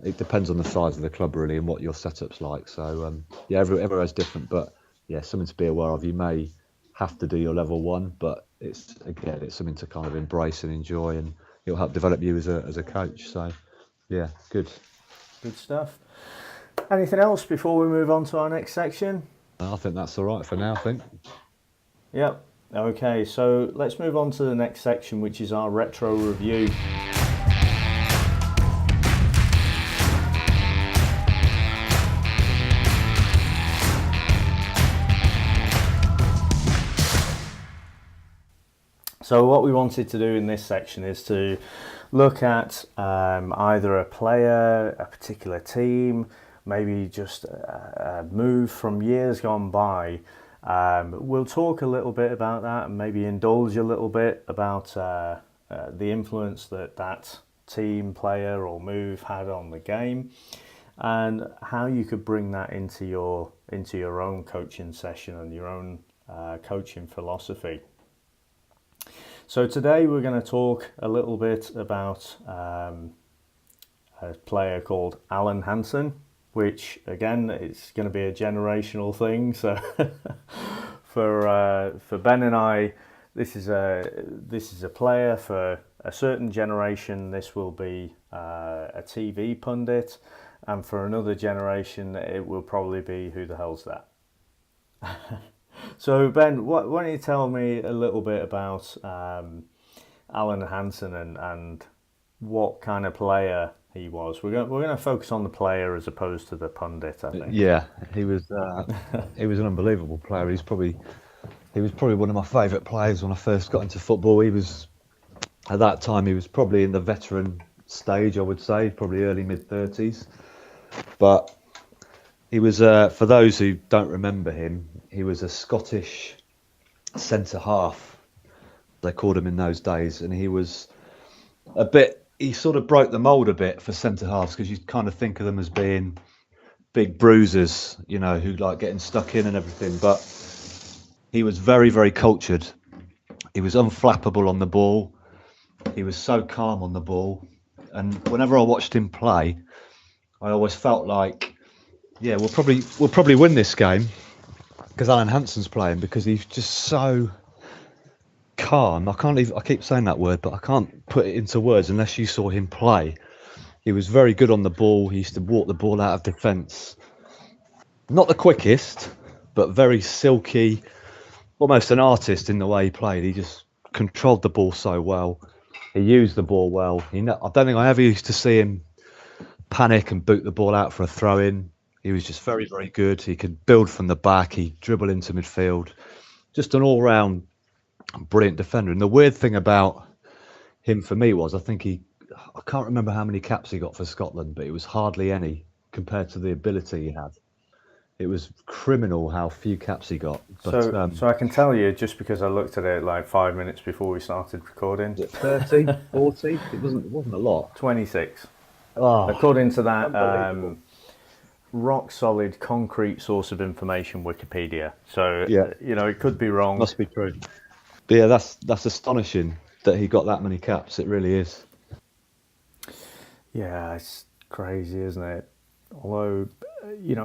It depends on the size of the club really and what your setup's like. So yeah, everywhere's different, but yeah, something to be aware of. You may have to do your level one, but it's something to kind of embrace and enjoy, and it'll help develop you as a coach. So yeah, good. Good stuff. Anything else before we move on to our next section? I think that's all right for now. I think. Yep. Okay, so let's move on to the next section, which is our retro review. So what we wanted to do in this section is to look at either a player, a particular team, maybe just a move from years gone by. We'll talk a little bit about that and maybe indulge a little bit about the influence that team, player or move had on the game, and how you could bring that into your own coaching session and your own coaching philosophy. So today we're going to talk a little bit about a player called Alan Hansen, which again is going to be a generational thing. So for Ben and I, this is a player. For a certain generation, this will be a TV pundit, and for another generation, it will probably be who the hell's that? So Ben, why don't you tell me a little bit about Alan Hansen and what kind of player he was? We're going to focus on the player as opposed to the pundit, I think. Yeah, he was an unbelievable player. He was probably one of my favourite players when I first got into football. He was at that time he was probably in the veteran stage, I would say, probably early mid 30s. But he was for those who don't remember him, he was a Scottish centre half. They called him in those days, and he was a bit. He sort of broke the mould a bit for centre halves because you kind of think of them as being big bruisers, you know, who like getting stuck in and everything. But he was very, very cultured. He was unflappable on the ball. He was so calm on the ball. And whenever I watched him play, I always felt like, yeah, we'll probably win this game because Alan Hansen's playing because he's just so calm. I keep saying that word, but I can't put it into words unless you saw him play. He was very good on the ball. He used to walk the ball out of defence. Not the quickest, but very silky, almost an artist in the way he played. He just controlled the ball so well. He used the ball well. I don't think I ever used to see him panic and boot the ball out for a throw in. He was just very, very good. He could build from the back. He'd dribble into midfield. Just an all round brilliant defender. And the weird thing about him for me was I can't remember how many caps he got for Scotland, but it was hardly any compared to the ability he had. It was criminal how few caps he got. But So I can tell you just because I looked at it like 5 minutes before we started recording. 30, 40? It wasn't a lot. 26. Oh, According to that rock solid concrete source of information, Wikipedia. So yeah, it could be wrong. must be true. But yeah, that's astonishing that he got that many caps. It really is. Yeah, it's crazy, isn't it? Although,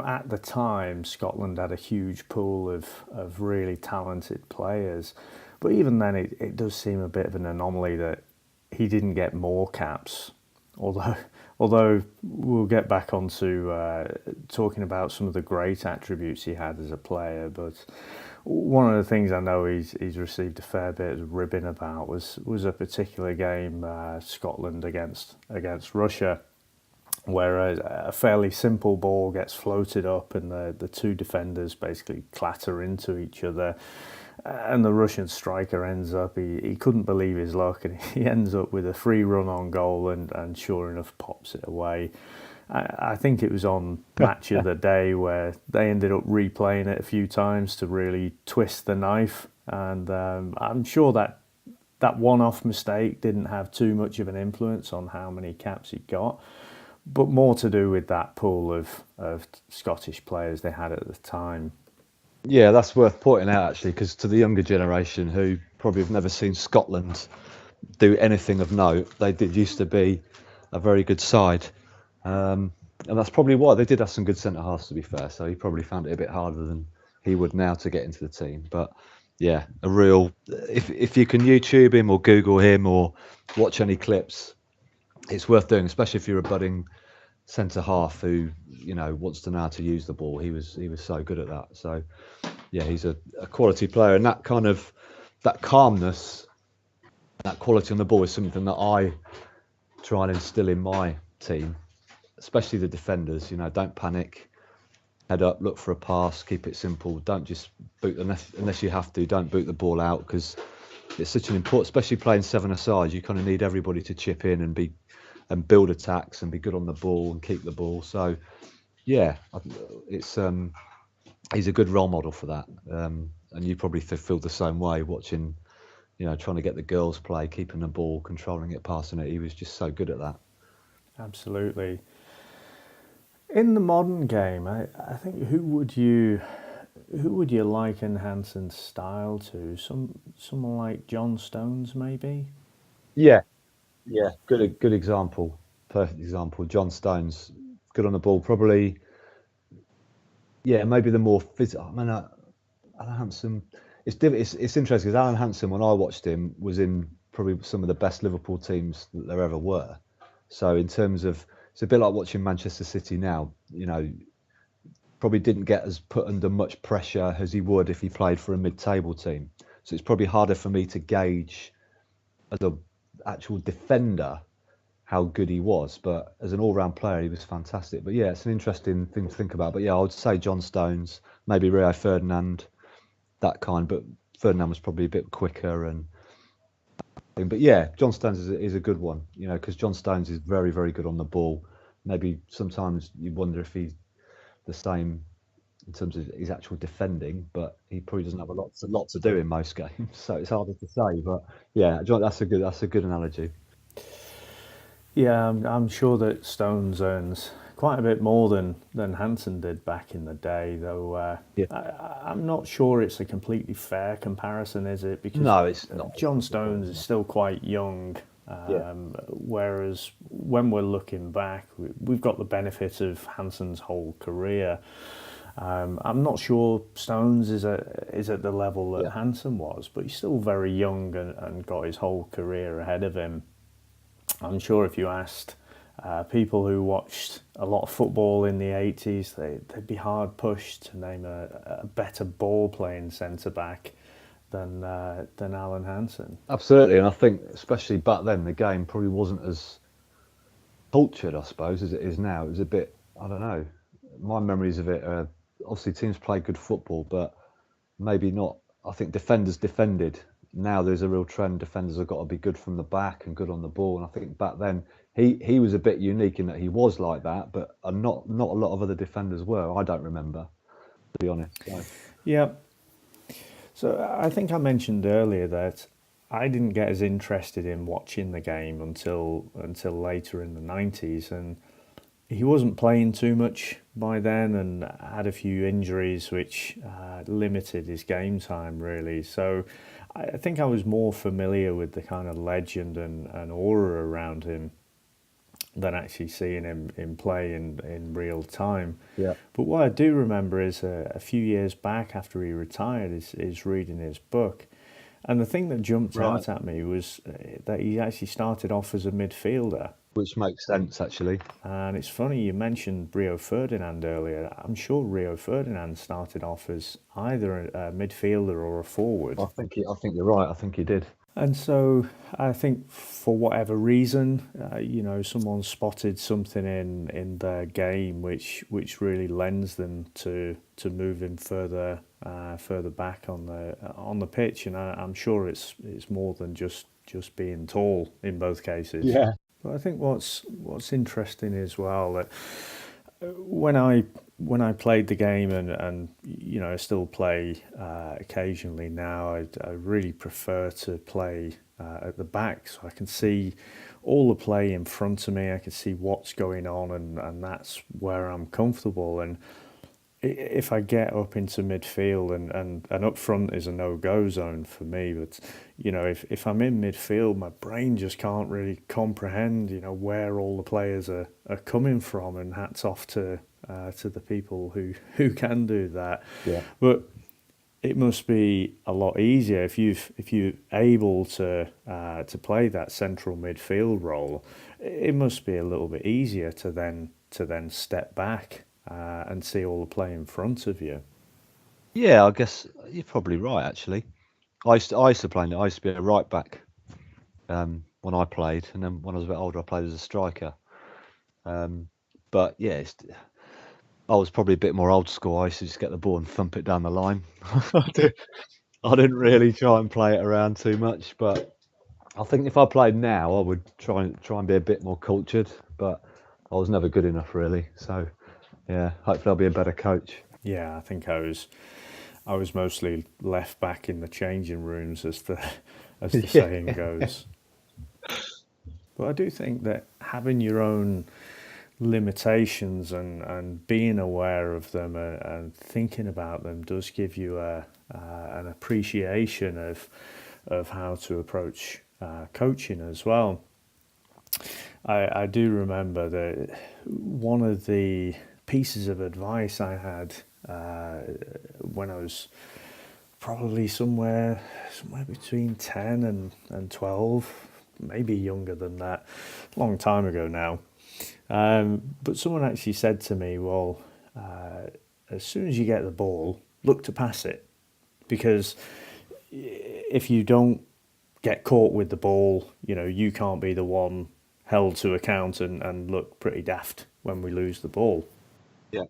at the time, Scotland had a huge pool of really talented players. But even then, it does seem a bit of an anomaly that he didn't get more caps. Although we'll get back onto talking about some of the great attributes he had as a player. But one of the things I know he's received a fair bit of ribbing about was a particular game, Scotland against Russia, where a fairly simple ball gets floated up and the two defenders basically clatter into each other, and the Russian striker ends up, he couldn't believe his luck, and he ends up with a free run on goal and sure enough pops it away. I think it was on Match of the Day where they ended up replaying it a few times to really twist the knife, and I'm sure that one-off mistake didn't have too much of an influence on how many caps he got, but more to do with that pool of Scottish players they had at the time. Yeah, that's worth pointing out actually, because to the younger generation who probably have never seen Scotland do anything of note, they did used to be a very good side. And that's probably why they did have some good centre halves, to be fair. So he probably found it a bit harder than he would now to get into the team. But yeah, a real. If you can YouTube him or Google him or watch any clips, it's worth doing, especially if you're a budding centre half who wants to know how to use the ball. He was so good at that. So yeah, he's a quality player, and that kind of that calmness, that quality on the ball is something that I try and instill in my team, especially the defenders. Don't panic, head up, look for a pass, keep it simple. Don't just boot unless you have to. Don't boot the ball out because it's such an important, especially playing 7-a-side. You kind of need everybody to chip in and build attacks and be good on the ball and keep the ball. So yeah, it's he's a good role model for that. And you probably feel the same way watching, trying to get the girls play, keeping the ball, controlling it, passing it. He was just so good at that. Absolutely. In the modern game, I think who would you liken Hansen's style to? Someone like John Stones, maybe. Yeah, yeah, good example, perfect example. John Stones, good on the ball, probably. Yeah, maybe the more physical. I mean, Alan Hansen. It's interesting because Alan Hansen, when I watched him, was in probably some of the best Liverpool teams that there ever were. So in terms of it's a bit like watching Manchester City now. Probably didn't get as put under much pressure as he would if he played for a mid-table team. So it's probably harder for me to gauge as a actual defender how good he was. But as an all-round player, he was fantastic. But yeah, it's an interesting thing to think about. But yeah, I would say John Stones, maybe Rio Ferdinand, that kind. But Ferdinand was probably a bit quicker and. But yeah, John Stones is a good one, because John Stones is very, very good on the ball. Maybe sometimes you wonder if he's the same in terms of his actual defending, but he probably doesn't have a lot to do in most games, so it's harder to say. But yeah, that's a good analogy. Yeah, I'm sure that Stones earns quite a bit more than Hansen did back in the day, though. Yeah, I'm not sure it's a completely fair comparison, is it? Because no, it's not. It's John not at all. Stones is still quite young, Yeah, whereas when we're looking back, we've got the benefit of Hansen's whole career. I'm not sure Stones is at the level that yeah, Hansen was, but he's still very young and got his whole career ahead of him. I'm sure if you asked people who watched a lot of football in the 80s, they'd be hard pushed to name a better ball playing centre back than Alan Hansen. absolutely. And I think especially back then, the game probably wasn't as cultured, I suppose, as it is now. It was a bit, I don't know. My memories of it are obviously teams played good football, but maybe not. I think defenders defended. Now there's a real trend. Defenders have got to be good from the back and good on the ball. And I think back then he was a bit unique in that he was like that, but not a lot of other defenders were. I don't remember, to be honest. So, Yeah. So I think I mentioned earlier that I didn't get as interested in watching the game until later in the 90s, and he wasn't playing too much by then and had a few injuries which limited his game time really. So I think I was more familiar with the kind of legend and aura around him than actually seeing him in play in real time. yeah, But what I do remember is a few years back after he retired is reading his book. And the thing that jumped right. out at me was that he actually started off as a midfielder. Which makes sense actually. And it's funny you mentioned Rio Ferdinand earlier. I'm sure Rio Ferdinand started off as either a midfielder or a forward. I think you're right. I think he did. And so I think for whatever reason, someone spotted something in their game which really lends them to moving further back on the pitch. And I'm sure it's more than just being tall in both cases. Yeah. But I think what's interesting as well that when I played the game and I still play occasionally now, I really prefer to play at the back so I can see all the play in front of me. I can see what's going on, and that's where I'm comfortable. And if I get up into midfield and up front is a no-go zone for me, but if I'm in midfield, my brain just can't really comprehend where all the players are coming from, and hats off to the people who can do that. Yeah. But it must be a lot easier if you're able to play that central midfield role. It must be a little bit easier to then step back and see all the play in front of you. Yeah, I guess you're probably right. Actually, I used to play. I used to be a right back when I played, and then when I was a bit older, I played as a striker. But yeah, I was probably a bit more old school. I used to just get the ball and thump it down the line. I didn't really try and play it around too much. But I think if I played now, I would try and be a bit more cultured. But I was never good enough, really. So yeah, hopefully I'll be a better coach. Yeah, I think I was mostly left back in the changing rooms, as the Yeah. saying goes. But I do think that having your own limitations and being aware of them and thinking about them does give you an appreciation of how to approach coaching as well. I do remember that one of the pieces of advice I had when I was probably somewhere between 10 and 12, maybe younger than that, long time ago now. But someone actually said to me, well, as soon as you get the ball, look to pass it. Because if you don't get caught with the ball, you can't be the one held to account and look pretty daft when we lose the ball. Yeah.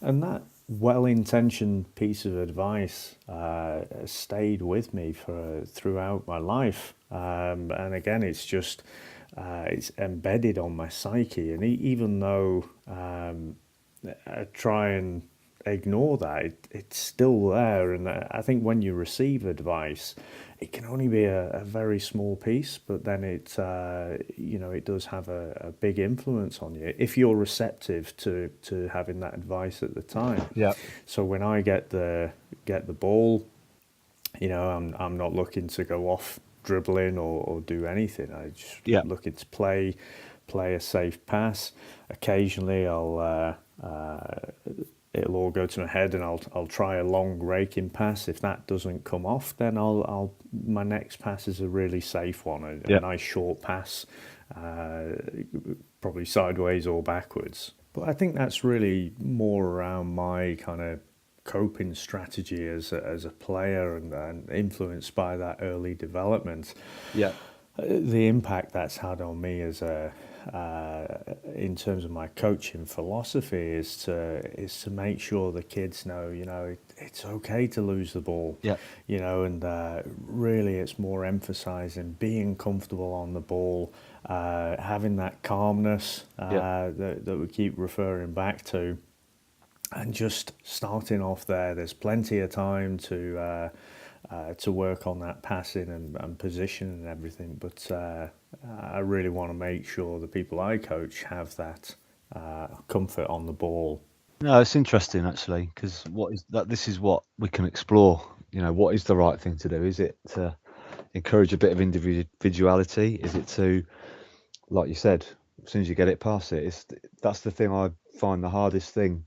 And that well-intentioned piece of advice has stayed with me for throughout my life. And again, it's embedded on my psyche. And even though I try and ignore that, it's still there. And I think when you receive advice, it can only be a very small piece, but then it does have a big influence on you if you're receptive to having that advice at the time. Yeah. So when I get the ball, I'm not looking to go off dribbling or do anything. I just Yeah. looking to play a safe pass. Occasionally, it'll all go to my head, and I'll try a long raking pass. If that doesn't come off, then my next pass is a really safe one, a Yeah. nice short pass, uh, probably sideways or backwards. But I think that's really more around my kind of coping strategy as a player, and influenced by that early development. Yeah. The impact that's had on me as a in terms of my coaching philosophy is to make sure the kids know, it's okay to lose the ball, Yeah. and really it's more emphasizing being comfortable on the ball, having that calmness Yeah. that we keep referring back to, and just starting off there. There's plenty of time to work on that passing and position and everything. But I really want to make sure the people I coach have that comfort on the ball. No, it's interesting actually, because what is that? This is what we can explore. What is the right thing to do? Is it to encourage a bit of individuality? Is it to, like you said, as soon as you get it, pass it? That's the thing I find the hardest thing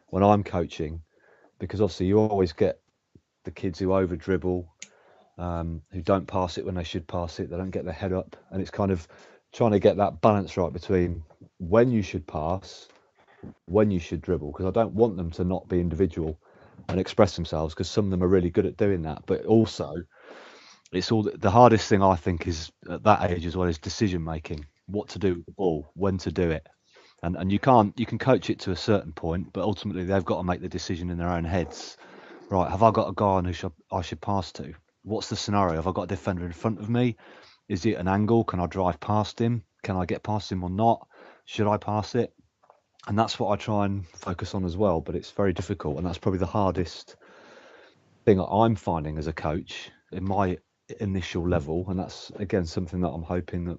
when I'm coaching, because obviously you always get the kids who over dribble, who don't pass it when they should pass it. They don't get their head up, and it's kind of trying to get that balance right between when you should pass, when you should dribble, because I don't want them to not be individual and express themselves, because some of them are really good at doing that. But also, it's all the hardest thing I think is at that age as well is decision making. What to do with the ball, when to do it, and you can coach it to a certain point, but ultimately they've got to make the decision in their own heads. Right, have I got a guy on I should pass to? What's the scenario? Have I got a defender in front of me? Is it an angle? Can I drive past him? Can I get past him or not? Should I pass it? And that's what I try and focus on as well, but it's very difficult, and that's probably the hardest thing that I'm finding as a coach in my initial level. And that's again something that I'm hoping that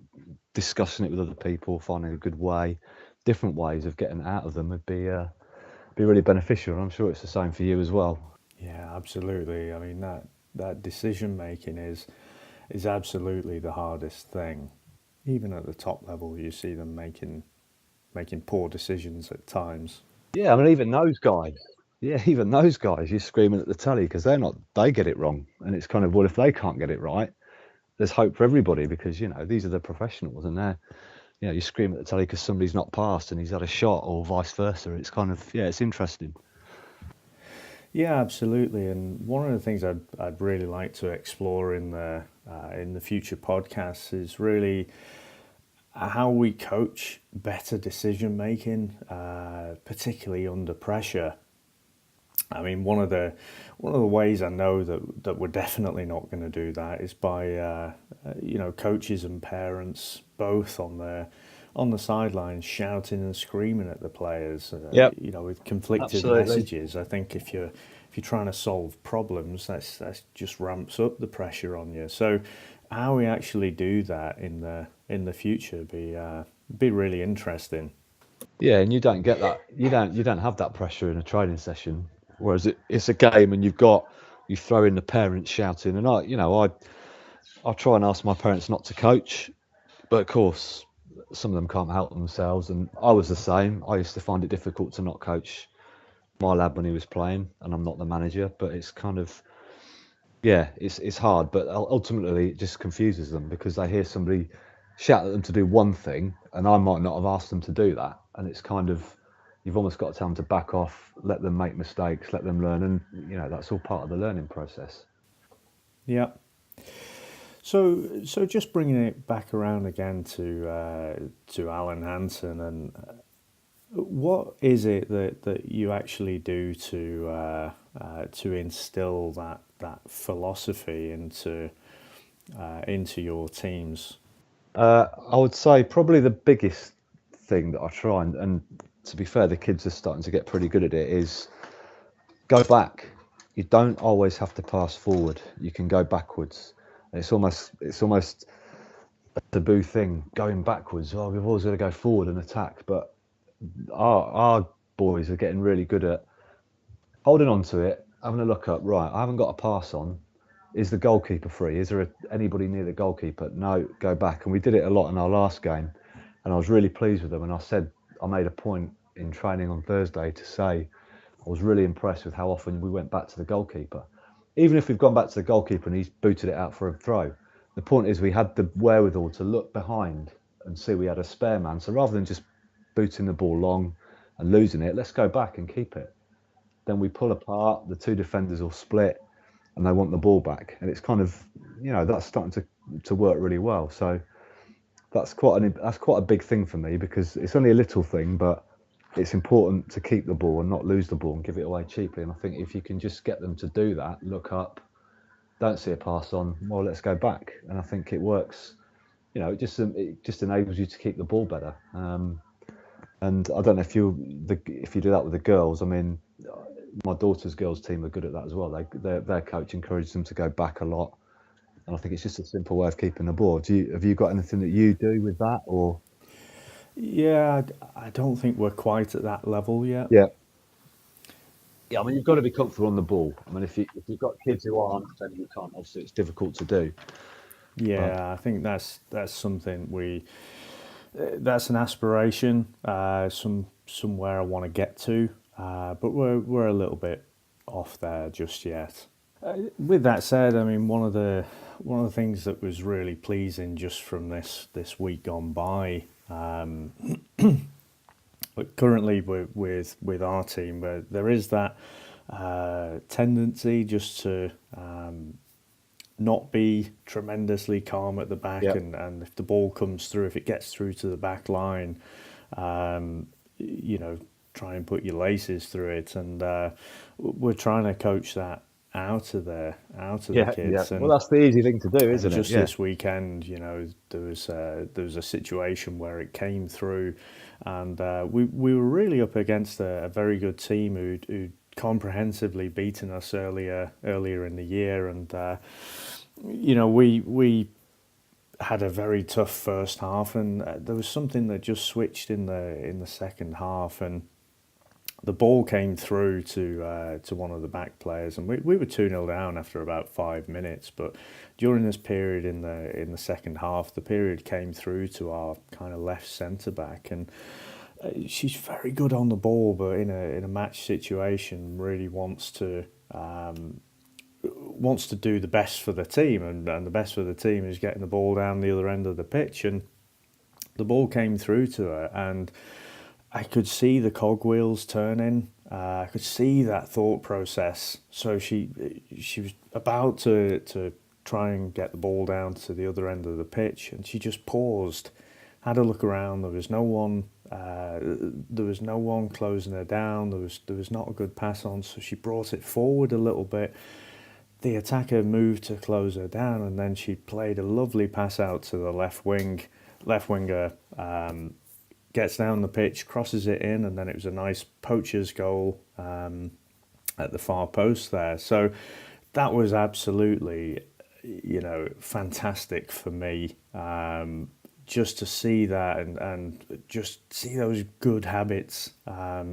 discussing it with other people, finding a good way, different ways of getting out of them would be really beneficial. And I'm sure it's the same for you as well. Yeah, absolutely. I mean that decision making is absolutely the hardest thing. Even at the top level, you see them making poor decisions at times. Yeah, I mean, even those guys. Yeah, even those guys, you're screaming at the telly because they get it wrong. And it's kind of, well, if they can't get it right, there's hope for everybody, because, these are the professionals, and you scream at the telly because somebody's not passed and he's had a shot, or vice versa. It's kind of, yeah, it's interesting. Yeah, absolutely. And one of the things I'd really like to explore in the future podcasts is really how we coach better decision making, particularly under pressure. I mean, one of the ways I know that we're definitely not going to do that is by coaches and parents both on the sidelines shouting and screaming at the players, Yep, with conflicted absolutely. messages. I think if you're trying to solve problems, that's just ramps up the pressure on you. So how we actually do that in the future be really interesting. Yeah, and you don't get that. You don't have that pressure in a training session. Whereas it's a game, and you throw in the parents shouting, and I try and ask my parents not to coach, but of course some of them can't help themselves, and I was the same. I used to find it difficult to not coach my lad when he was playing, and I'm not the manager, but it's kind of, yeah, it's hard, but ultimately it just confuses them because they hear somebody shout at them to do one thing, and I might not have asked them to do that. And it's kind of, you've almost got to tell them to back off, let them make mistakes, let them learn, and that's all part of the learning process. Yeah. So just bringing it back around again to Alan Hansen, and what is it that you actually do to instill that philosophy into your teams? I would say probably the biggest thing that I try and to be fair, the kids are starting to get pretty good at it, is go back. You don't always have to pass forward. You can go backwards. It's almost a taboo thing going backwards. Oh, we've always got to go forward and attack. But our boys are getting really good at holding on to it, having a look up. Right, I haven't got a pass on. Is the goalkeeper free? Is there anybody near the goalkeeper? No, go back. And we did it a lot in our last game, and I was really pleased with them. And I made a point in training on Thursday to say I was really impressed with how often we went back to the goalkeeper. Even if we've gone back to the goalkeeper and he's booted it out for a throw, the point is we had the wherewithal to look behind and see we had a spare man. So rather than just booting the ball long and losing it, let's go back and keep it. Then we pull apart, the two defenders will split, and they want the ball back. And it's kind of, that's starting to work really well. So that's quite a big thing for me, because it's only a little thing, but it's important to keep the ball and not lose the ball and give it away cheaply. And I think if you can just get them to do that, look up, don't see a pass on, well, let's go back. And I think it works. It just enables you to keep the ball better. And I don't know if you do that with the girls. I mean, my daughter's girls team are good at that as well. Their coach encourages them to go back a lot, and I think it's just a simple way of keeping the ball. Have you got anything that you do with that, or? Yeah, I don't think we're quite at that level yet. Yeah, yeah. I mean, you've got to be comfortable on the ball. I mean, if you've got kids who aren't, then you can't. Obviously, it's difficult to do. But Yeah, I think that's something that's an aspiration, somewhere I want to get to, but we're a little bit off there just yet. With that said, I mean one of the things that was really pleasing just from this week gone by, but currently with our team, where there is that tendency just to not be tremendously calm at the back, yeah, and if the ball comes through, if it gets through to the back line, um, you know, try and put your laces through it, and we're trying to coach that out of the yeah, yeah. kids. Well, And that's the easy thing to do, and isn't it? just Yeah, this weekend, there was a situation where it came through, and we were really up against a very good team who'd comprehensively beaten us earlier in the year, and we had a very tough first half, and there was something that just switched in the second half, and the ball came through to one of the back players, and we were 2-0 down after about 5 minutes. But during this period in the second half, the period came through to our kind of left centre back, and she's very good on the ball, but in a match situation, really wants to do the best for the team, and the best for the team is getting the ball down the other end of the pitch, and the ball came through to her, and I could see the cogwheels turning. I could see that thought process. So she was about to try and get the ball down to the other end of the pitch, and she just paused, had a look around. There was no one. There was no one closing her down. There was not a good pass on. So she brought it forward a little bit. The attacker moved to close her down, and then she played a lovely pass out to the left winger. Gets down the pitch, crosses it in, and then it was a nice poacher's goal at the far post there. So that was absolutely, fantastic for me, just to see that, and just see those good habits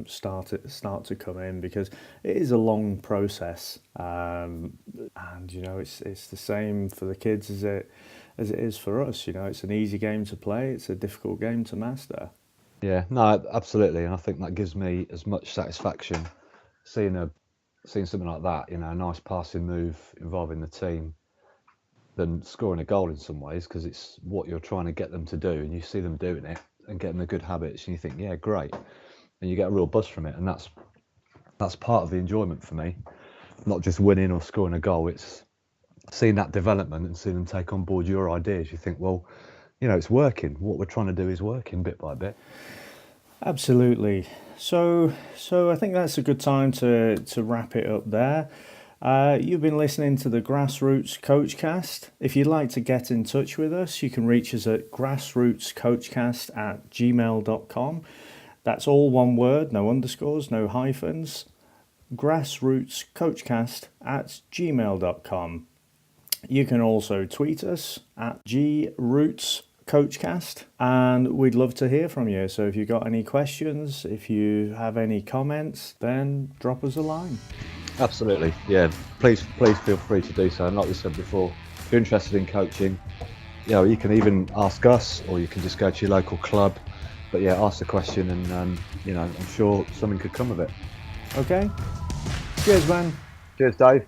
start to come in, because it is a long process, and it's the same for the kids as it is for us. It's an easy game to play, it's a difficult game to master. yeah. No, absolutely. And I think that gives me as much satisfaction seeing a seeing something like that. A nice passing move involving the team. than scoring a goal in some ways, because it's what you're trying to get them to do, and you see them doing it and getting the good habits, and you think, yeah, great, and you get a real buzz from it, and that's part of the enjoyment for me. Not just winning or scoring a goal, it's seeing that development and seeing them take on board your ideas. You think, well, it's working. What we're trying to do is working bit by bit. Absolutely. So I think that's a good time to wrap it up there. You've been listening to the Grassroots Coachcast. If you'd like to get in touch with us, you can reach us at grassrootscoachcast@gmail.com. That's all one word, no underscores, no hyphens. grassrootscoachcast@gmail.com. You can also tweet us at grootscoachcast, and we'd love to hear from you. So if you've got any questions, if you have any comments, then drop us a line. Absolutely, yeah. Please feel free to do so. And like we said before, if you're interested in coaching, you can even ask us, or you can just go to your local club. But yeah, ask the question, and I'm sure something could come of it. Okay. Cheers, man. Cheers, Dave.